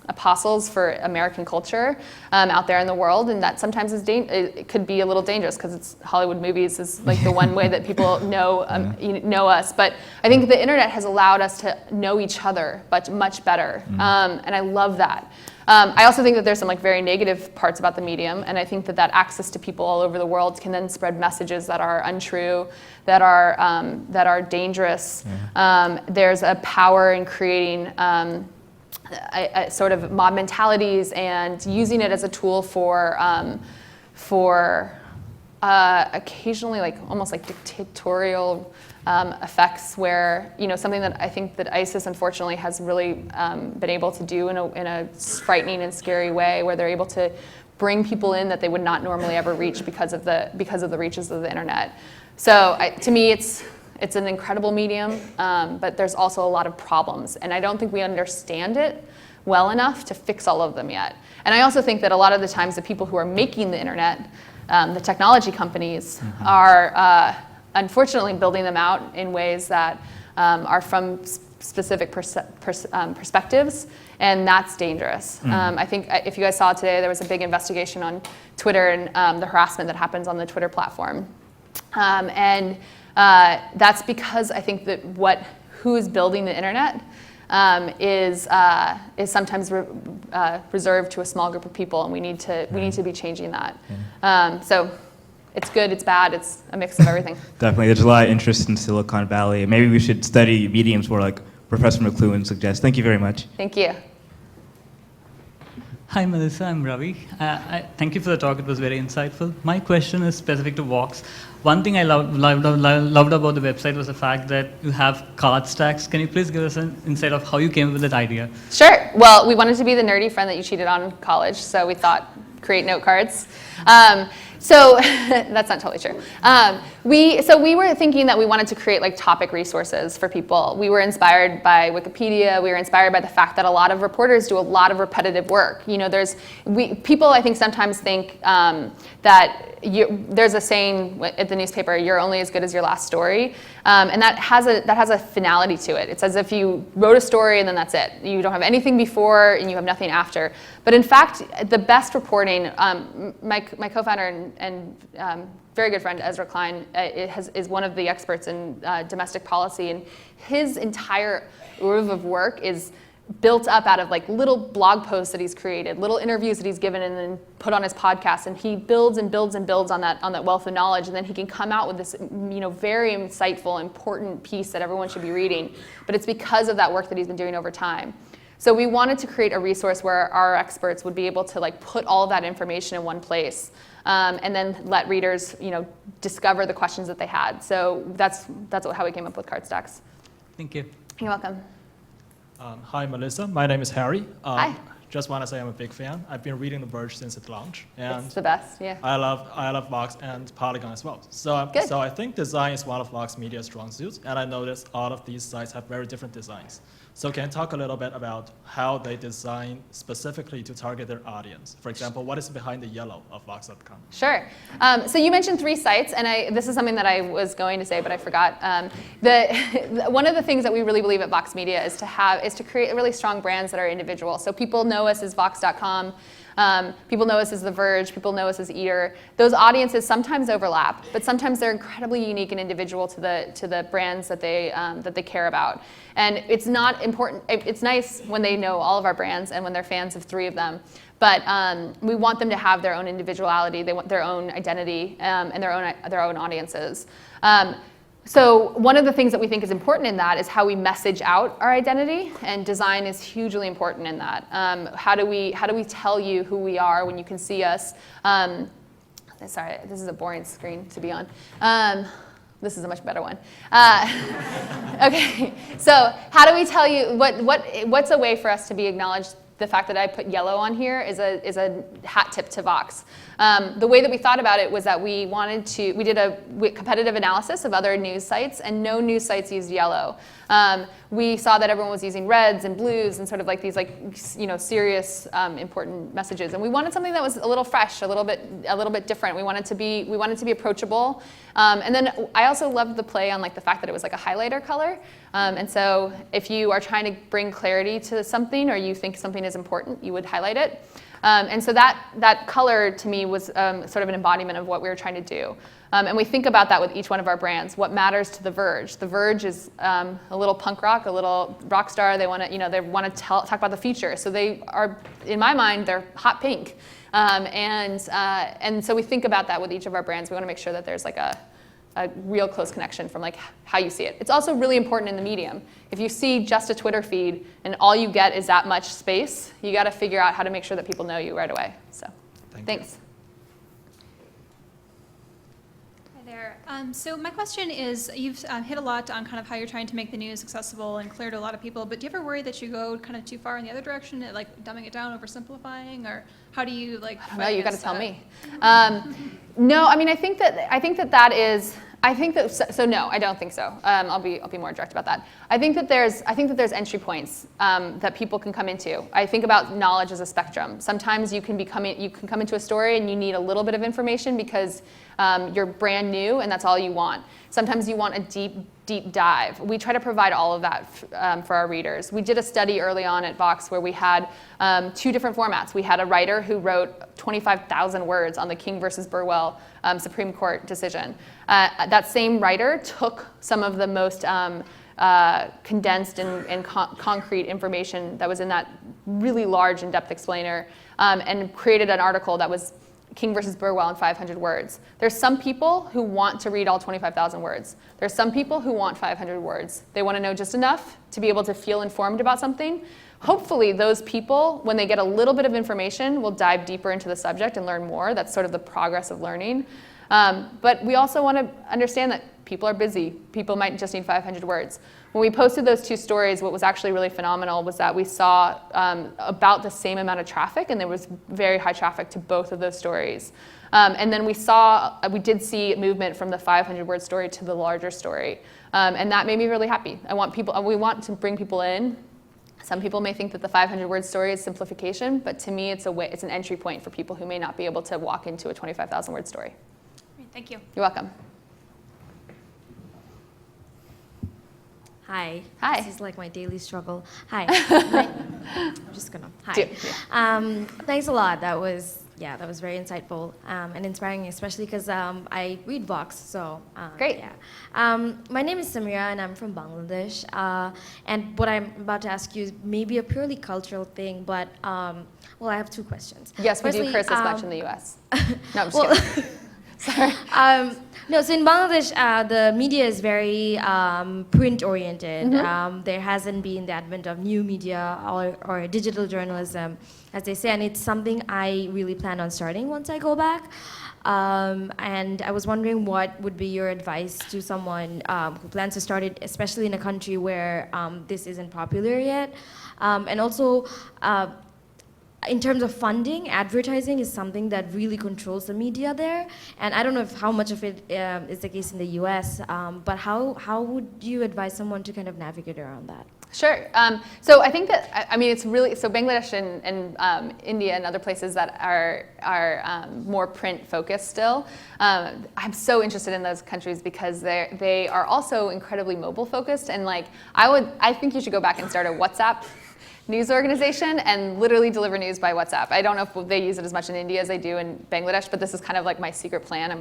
apostles for American culture out there in the world, and that sometimes it could be a little dangerous because it's Hollywood movies is like the one way that people know us. But I think the internet has allowed us to know each other but much better, and I love that. I also think that there's some like very negative parts about the medium, and I think that access to people all over the world can then spread messages that are untrue, that are dangerous. Yeah. There's a power in creating a sort of mob mentalities and using it as a tool for occasionally like almost like dictatorial effects where, something that I think that ISIS unfortunately has really been able to do in a frightening and scary way, where they're able to bring people in that they would not normally ever reach because of the reaches of the internet. So to me, it's an incredible medium, but there's also a lot of problems, and I don't think we understand it well enough to fix all of them yet. And I also think that a lot of the times the people who are making the internet, the technology companies, are unfortunately building them out in ways that are from specific perspectives, and that's dangerous. I think if you guys saw today, there was a big investigation on Twitter and the harassment that happens on the Twitter platform. And that's because I think that who is building the internet is sometimes reserved to a small group of people, and we need to be changing that. So it's good, it's bad, it's a mix of everything. Definitely, there's a lot of interest in Silicon Valley. Maybe we should study mediums more like Professor McLuhan suggests. Thank you very much. Thank you. Hi, Melissa. I'm Ravi. Thank you for the talk. It was very insightful. My question is specific to Vox. One thing I loved about the website was the fact that you have card stacks. Can you please give us an insight of how you came up with that idea? Sure. Well, we wanted to be the nerdy friend that you cheated on in college, so we thought create note cards. So that's not totally true. We were thinking that we wanted to create like topic resources for people. We were inspired by Wikipedia. We were inspired by the fact that a lot of reporters do a lot of repetitive work. You know, people I think sometimes think that there's a saying at the newspaper, "You're only as good as your last story," and that has a finality to it. It's as if you wrote a story and then that's it. You don't have anything before and you have nothing after. But in fact, the best reporting, my co-founder and very good friend Ezra Klein is one of the experts in domestic policy, and his entire oeuvre of work is built up out of like little blog posts that he's created, little interviews that he's given and then put on his podcast, and he builds and builds and builds on that wealth of knowledge, and then he can come out with this very insightful, important piece that everyone should be reading. But it's because of that work that he's been doing over time. So we wanted to create a resource where our experts would be able to like put all of that information in one place, and then let readers discover the questions that they had. So that's how we came up with card stacks. Thank you. You're welcome. Hi, Melissa. My name is Harry. Hi. Just want to say I'm a big fan. I've been reading The Verge since its launch, and It's the best, yeah. I love Vox and Polygon as well. So Good. I think design is one of Vox Media's strong suits, and I noticed all of these sites have very different designs. So can you talk a little bit about how they design specifically to target their audience? For example, what is behind the yellow of Vox.com? Sure. So you mentioned 3 sites, and this is something that I was going to say, but I forgot. One of the things that we really believe at Vox Media is to create really strong brands that are individual. So people know us as Vox.com. People know us as The Verge. People know us as Eater. Those audiences sometimes overlap, but sometimes they're incredibly unique and individual to the brands that they care about. And it's not important. It's nice when they know all of our brands and when they're fans of 3 of them. But we want them to have their own individuality. They want their own identity and their own audiences. So one of the things that we think is important in that is how we message out our identity, and design is hugely important in that. How do we tell you who we are when you can see us? Sorry, this is a boring screen to be on. This is a much better one. Okay, so how do we tell you what's a way for us to be acknowledged? The fact that I put yellow on here is a hat tip to Vox. The way that we thought about it was that we did a competitive analysis of other news sites, and no news sites used yellow. We saw that everyone was using reds and blues and sort of like these serious important messages, and we wanted something that was a little fresh, a little bit different. We wanted to be approachable, and then I also loved the play on like the fact that it was like a highlighter color, and so if you are trying to bring clarity to something or you think something is important, you would highlight it. And so that color to me was sort of an embodiment of what we were trying to do. And we think about that with each one of our brands. What matters to The Verge? The Verge is a little punk rock, a little rock star. They want to talk about the future. So they are, in my mind, they're hot pink. And so we think about that with each of our brands. We want to make sure that there's like a real close connection from like how you see it. It's also really important in the medium. If you see just a Twitter feed and all you get is that much space, you got to figure out how to make sure that people know you right away. So, thanks. Hi there. So my question is, you've hit a lot on kind of how you're trying to make the news accessible and clear to a lot of people, but do you ever worry that you go kind of too far in the other direction, like dumbing it down, oversimplifying, or how do you like? I don't know, you got to tell me. No, I mean, I think that is. So no, I don't think so. I'll be more direct about that. I think that there's entry points that people can come into. I think about knowledge as a spectrum. Sometimes you can come into a story and you need a little bit of information because you're brand new and that's all you want. Sometimes you want a deep dive. We try to provide all of that for our readers. We did a study early on at Vox where we had 2 different formats. We had a writer who wrote 25,000 words on the King versus Burwell Supreme Court decision. That same writer took some of the most condensed and concrete information that was in that really large in-depth explainer and created an article that was King versus Burwell in 500 words. There's some people who want to read all 25,000 words. There's some people who want 500 words. They want to know just enough to be able to feel informed about something. Hopefully those people, when they get a little bit of information, will dive deeper into the subject and learn more. That's sort of the progress of learning. But we also want to understand that people are busy. People might just need 500 words. When we posted those 2 stories, what was actually really phenomenal was that we saw about the same amount of traffic, and there was very high traffic to both of those stories. And then we did see movement from the 500-word story to the larger story. And that made me really happy. We want to bring people in. Some people may think that the 500-word story is simplification, but to me, it's an entry point for people who may not be able to walk into a 25,000-word story. Thank you. You're welcome. Hi. Hi. This is like my daily struggle. Hi. I'm just gonna. Hi. Do. Thanks a lot. That was very insightful and inspiring, especially because I read Vox. So Great. Yeah. My name is Samira, and I'm from Bangladesh. And what I'm about to ask you is maybe a purely cultural thing, but well, I have 2 questions. Yes, we do Firstly, curse as much in the U.S. No, I'm just kidding. Sorry. No, so in Bangladesh, the media is very print-oriented. There hasn't been the advent of new media or digital journalism, as they say, and it's something I really plan on starting once I go back. And I was wondering what would be your advice to someone who plans to start it, especially in a country where this isn't popular yet. And also, in terms of funding, advertising is something that really controls the media there. And I don't know how much of it is the case in the US, but how would you advise someone to kind of navigate around that? Sure. So I think that, it's really, so Bangladesh and India and other places that are more print focused still, I'm so interested in those countries because they are also incredibly mobile focused. And I think you should go back and start a WhatsApp news organization and literally deliver news by WhatsApp. I don't know if they use it as much in India as they do in Bangladesh, but this is kind of like my secret plan.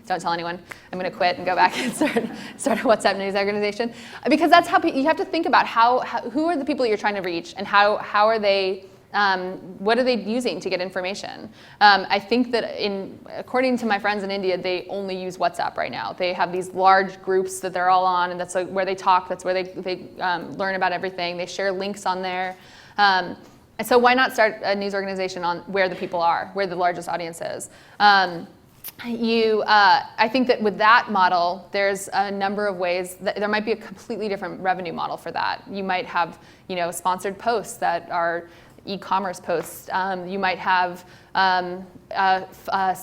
Don't tell anyone. I'm gonna quit and go back and start a WhatsApp news organization. Because that's how you have to think about who are the people you're trying to reach and how are they, what are they using to get information? I think that according to my friends in India, they only use WhatsApp right now. They have these large groups that they're all on, and that's where they talk, that's where they learn about everything. They share links on there. And so why not start a news organization on where the people are, where the largest audience is? I think that with that model, there's a number of ways that there might be a completely different revenue model for that. You might have, sponsored posts that are e-commerce posts. You might have a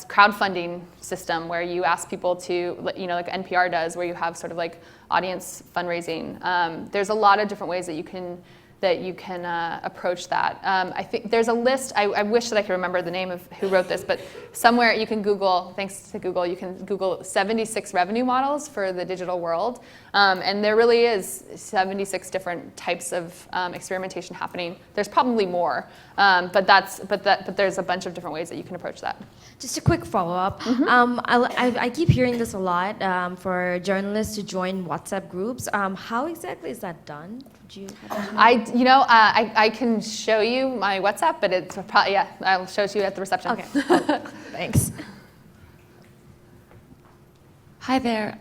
crowdfunding system where you ask people to, like NPR does, where you have sort of like audience fundraising. There's a lot of different ways that you can approach that. I think there's a list, I wish that I could remember the name of who wrote this, but somewhere you can Google, thanks to Google, you can Google 76 revenue models for the digital world. And there really is 76 different types of experimentation happening. There's probably more, but there's a bunch of different ways that you can approach that. Just a quick follow-up. I keep hearing this a lot for journalists to join WhatsApp groups. How exactly is that done? Do you have I can show you my WhatsApp, but it's probably, I'll show it to you at the reception. Okay. Thanks. Hi there.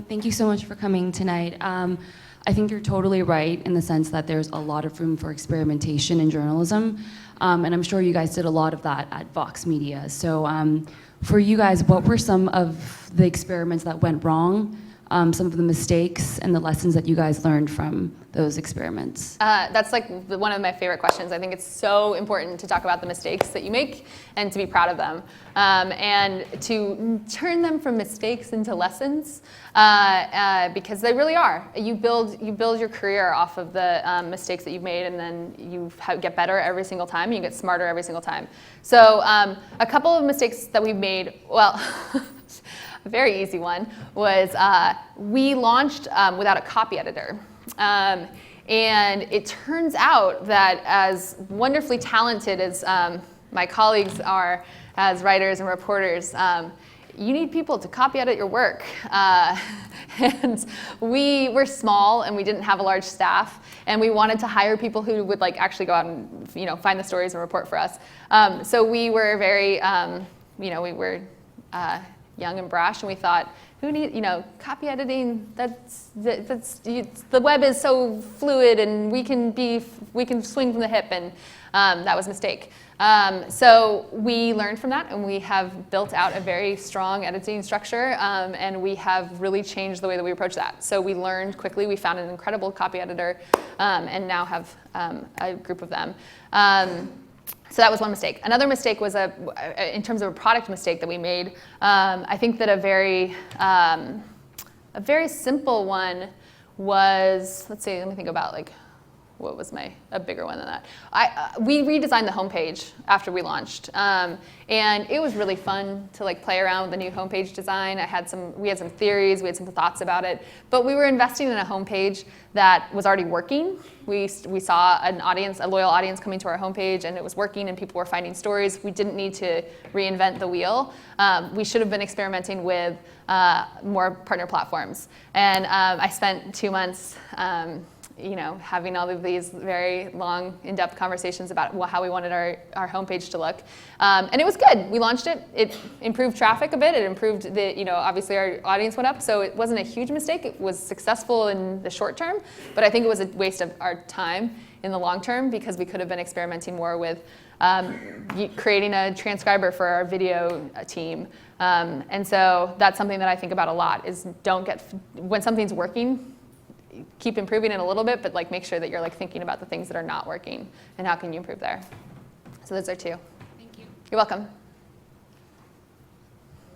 Thank you so much for coming tonight. I think you're totally right in the sense that there's a lot of room for experimentation in journalism. And I'm sure you guys did a lot of that at Vox Media. So for you guys, what were some of the experiments that went wrong? Some of the mistakes and the lessons that you guys learned from those experiments? That's like one of my favorite questions. I think it's so important to talk about the mistakes that you make and to be proud of them. And to turn them from mistakes into lessons, because they really are. You build your career off of the mistakes that you've made, and then you get better every single time, and you get smarter every single time. So a couple of mistakes that we've made, well, a very easy one was we launched without a copy editor. And it turns out that as wonderfully talented as my colleagues are as writers and reporters, you need people to copy edit your work. And we were small and we didn't have a large staff, and we wanted to hire people who would actually go out and find the stories and report for us. So we were very we were young and brash, and we thought, who need, copy editing, the web is so fluid, and we can swing from the hip, and that was a mistake. So we learned from that, and we have built out a very strong editing structure, and we have really changed the way that we approach that. So we learned quickly, we found an incredible copy editor, and now have a group of them. So that was one mistake. Another mistake was in terms of a product mistake that we made. I think that a very simple one was, let's see, let me think about what was a bigger one than that? We redesigned the homepage after we launched, and it was really fun to play around with the new homepage design. We had some theories, we had some thoughts about it, but we were investing in a homepage that was already working. We saw a loyal audience coming to our homepage, and it was working, and people were finding stories. We didn't need to reinvent the wheel. We should have been experimenting with more partner platforms, and I spent 2 months. Having all of these very long, in-depth conversations about how we wanted our homepage to look. And it was good. We launched it. It improved traffic a bit. It improved obviously our audience went up, so it wasn't a huge mistake. It was successful in the short term, but I think it was a waste of our time in the long term, because we could have been experimenting more with creating a transcriber for our video team. And so that's something that I think about a lot, is when something's working, keep improving it a little bit, but make sure that you're thinking about the things that are not working and how can you improve there. So those are two. Thank you. You're welcome.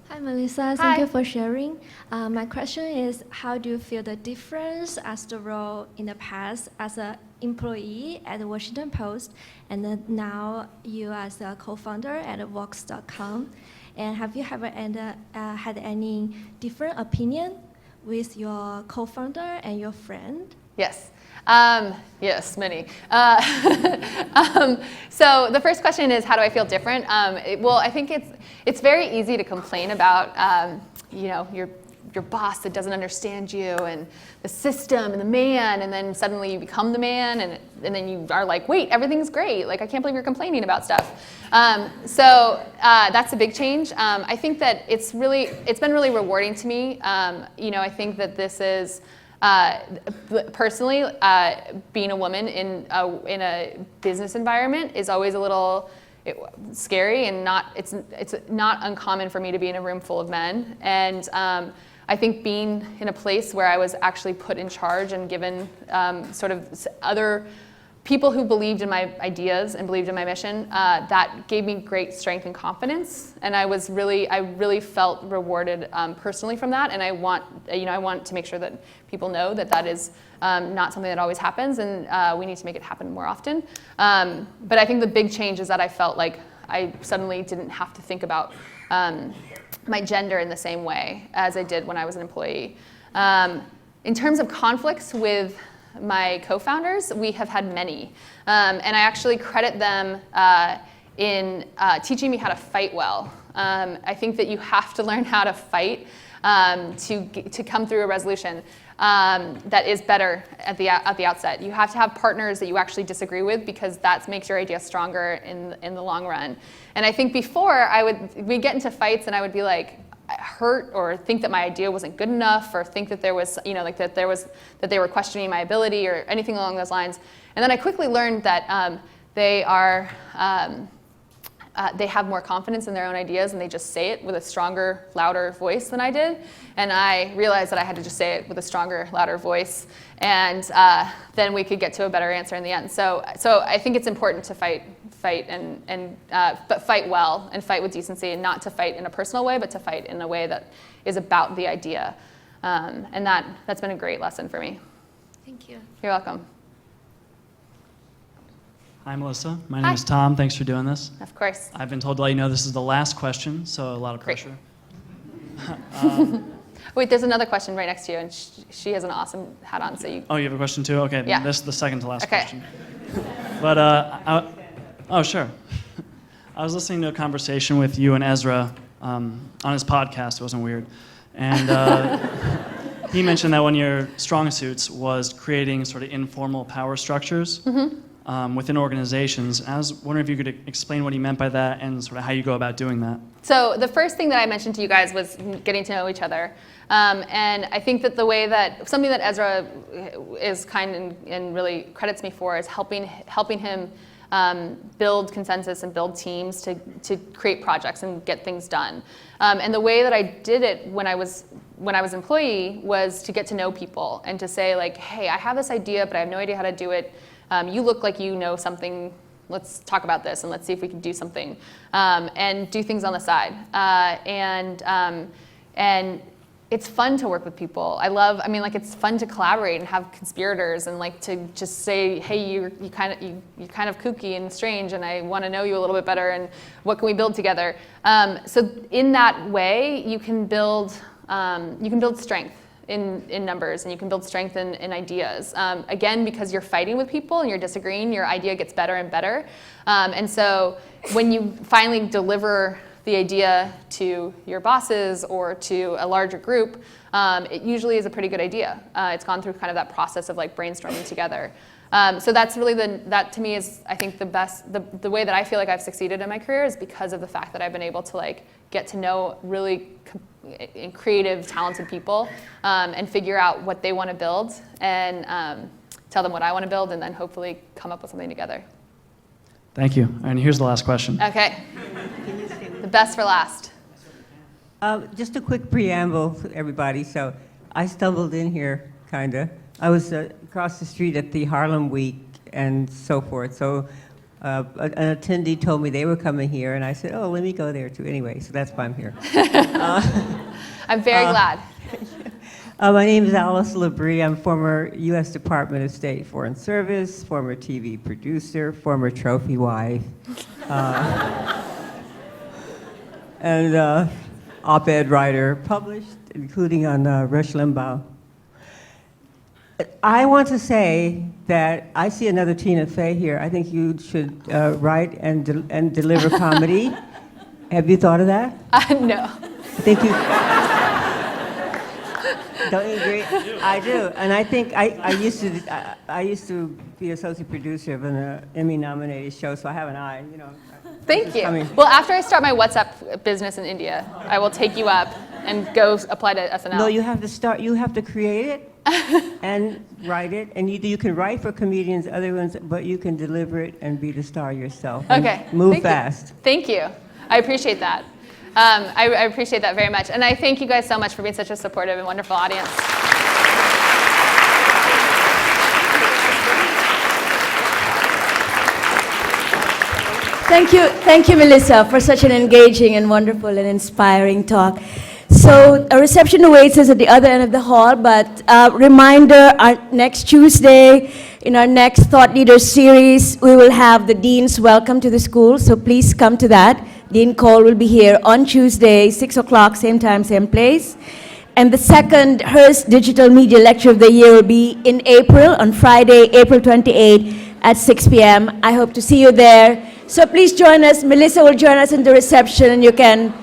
Hi, Melissa. Thank you for sharing. My question is, how do you feel the difference as the role in the past as an employee at the Washington Post, and then now you as a co-founder at Vox.com? And have you ever had any different opinion with your co-founder and your friend? Yes. Yes, many. So the first question is, how do I feel different? I think it's very easy to complain about your boss that doesn't understand you, and the system and the man, and then suddenly you become the man, and then you are like, wait, everything's great. I can't believe you're complaining about stuff. So that's a big change. I think that it's been really rewarding to me. I think that this is personally being a woman in a business environment is always a little scary, and it's not uncommon for me to be in a room full of men. And I think being in a place where I was actually put in charge and given sort of other people who believed in my ideas and believed in my mission, that gave me great strength and confidence. And I really felt rewarded personally from that. And I want to make sure that people know that is not something that always happens, and we need to make it happen more often. But I think the big change is that I felt like I suddenly didn't have to think about my gender in the same way as I did when I was an employee. In terms of conflicts with my co-founders, we have had many. And I actually credit them in teaching me how to fight well. I think that you have to learn how to fight to come through a resolution that is better at the outset. You have to have partners that you actually disagree with, because that makes your idea stronger in the long run. And I think before we'd get into fights, and I would be hurt, or think that my idea wasn't good enough, or think that there was that they were questioning my ability or anything along those lines. And then I quickly learned that they have more confidence in their own ideas, and they just say it with a stronger, louder voice than I did. And I realized that I had to just say it with a stronger, louder voice, and then we could get to a better answer in the end. So I think it's important to fight but fight well, and fight with decency, and not to fight in a personal way, but to fight in a way that is about the idea. And that's been a great lesson for me. Thank you. You're welcome. Hi, Melissa. My name is Tom. Thanks for doing this. Of course. I've been told to let you know this is the last question, so a lot of pressure. Wait, there's another question right next to you, and she has an awesome hat on, so you... Oh, you have a question too? Okay, yeah. This is the second to last okay. question. But, oh, sure. I was listening to a conversation with you and Ezra on his podcast. It wasn't weird. And he mentioned that one of your strong suits was creating sort of informal power structures within organizations. I was wondering if you could explain what he meant by that, and sort of how you go about doing that. So the first thing that I mentioned to you guys was getting to know each other. And I think that the way that, something that Ezra is kind and really credits me for is helping him build consensus and build teams to create projects and get things done. And the way that I did it when I was employee was to get to know people and to say like, hey, I have this idea, but I have no idea how to do it. You look like you know something. Let's talk about this and let's see if we can do something, and do things on the side. And it's fun to work with people. It's fun to collaborate and have conspirators and like to just say, hey, you're kind of kooky and strange, and I want to know you a little bit better, and what can we build together? So in that way, you can build strength in numbers, and you can build strength in ideas. Again, because you're fighting with people and you're disagreeing, your idea gets better and better. And so when you finally deliver the idea to your bosses or to a larger group, it usually is a pretty good idea. It's gone through kind of that process of like brainstorming together. So that's really that to me is, I think, the best, the way that I feel like I've succeeded in my career is because of the fact that I've been able to like get to know really creative, talented people, and figure out what they want to build, and tell them what I want to build, and then hopefully come up with something together. Thank you. And here's the last question. Okay. The best for last. Just a quick preamble for everybody. So I stumbled in here, kind of. I was across the street at the Harlem Week and so forth. So an attendee told me they were coming here, and I said, oh, let me go there too. Anyway, so that's why I'm here. I'm very glad. My name is Alice Labrie. I'm former U.S. Department of State Foreign Service, former TV producer, former trophy wife, and op-ed writer, published, including on Rush Limbaugh. I want to say that I see another Tina Fey here. I think you should write and deliver comedy. Have you thought of that? No. I think you... Don't you agree? I do, and I think I used to be associate producer of an Emmy-nominated show, so I have an eye, you know. Thank you. Well, after I start my WhatsApp business in India, I will take you up and go apply to SNL. No, you have to start. You have to create it and write it, and you can write for comedians, other ones, but you can deliver it and be the star yourself. Okay. Move fast. Thank you. I appreciate that. I appreciate that very much. And I thank you guys so much for being such a supportive and wonderful audience. Thank you, Melissa, for such an engaging and wonderful and inspiring talk. So a reception awaits us at the other end of the hall, but reminder, next Tuesday, in our next Thought Leaders series, we will have the Dean's Welcome to the School, so please come to that. Dean Cole will be here on Tuesday, 6 o'clock, same time, same place. And the second Hearst Digital Media Lecture of the Year will be in April, on Friday, April 28 at 6 p.m. I hope to see you there. So please join us. Melissa will join us in the reception, and you can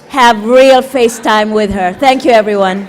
have real FaceTime with her. Thank you, everyone.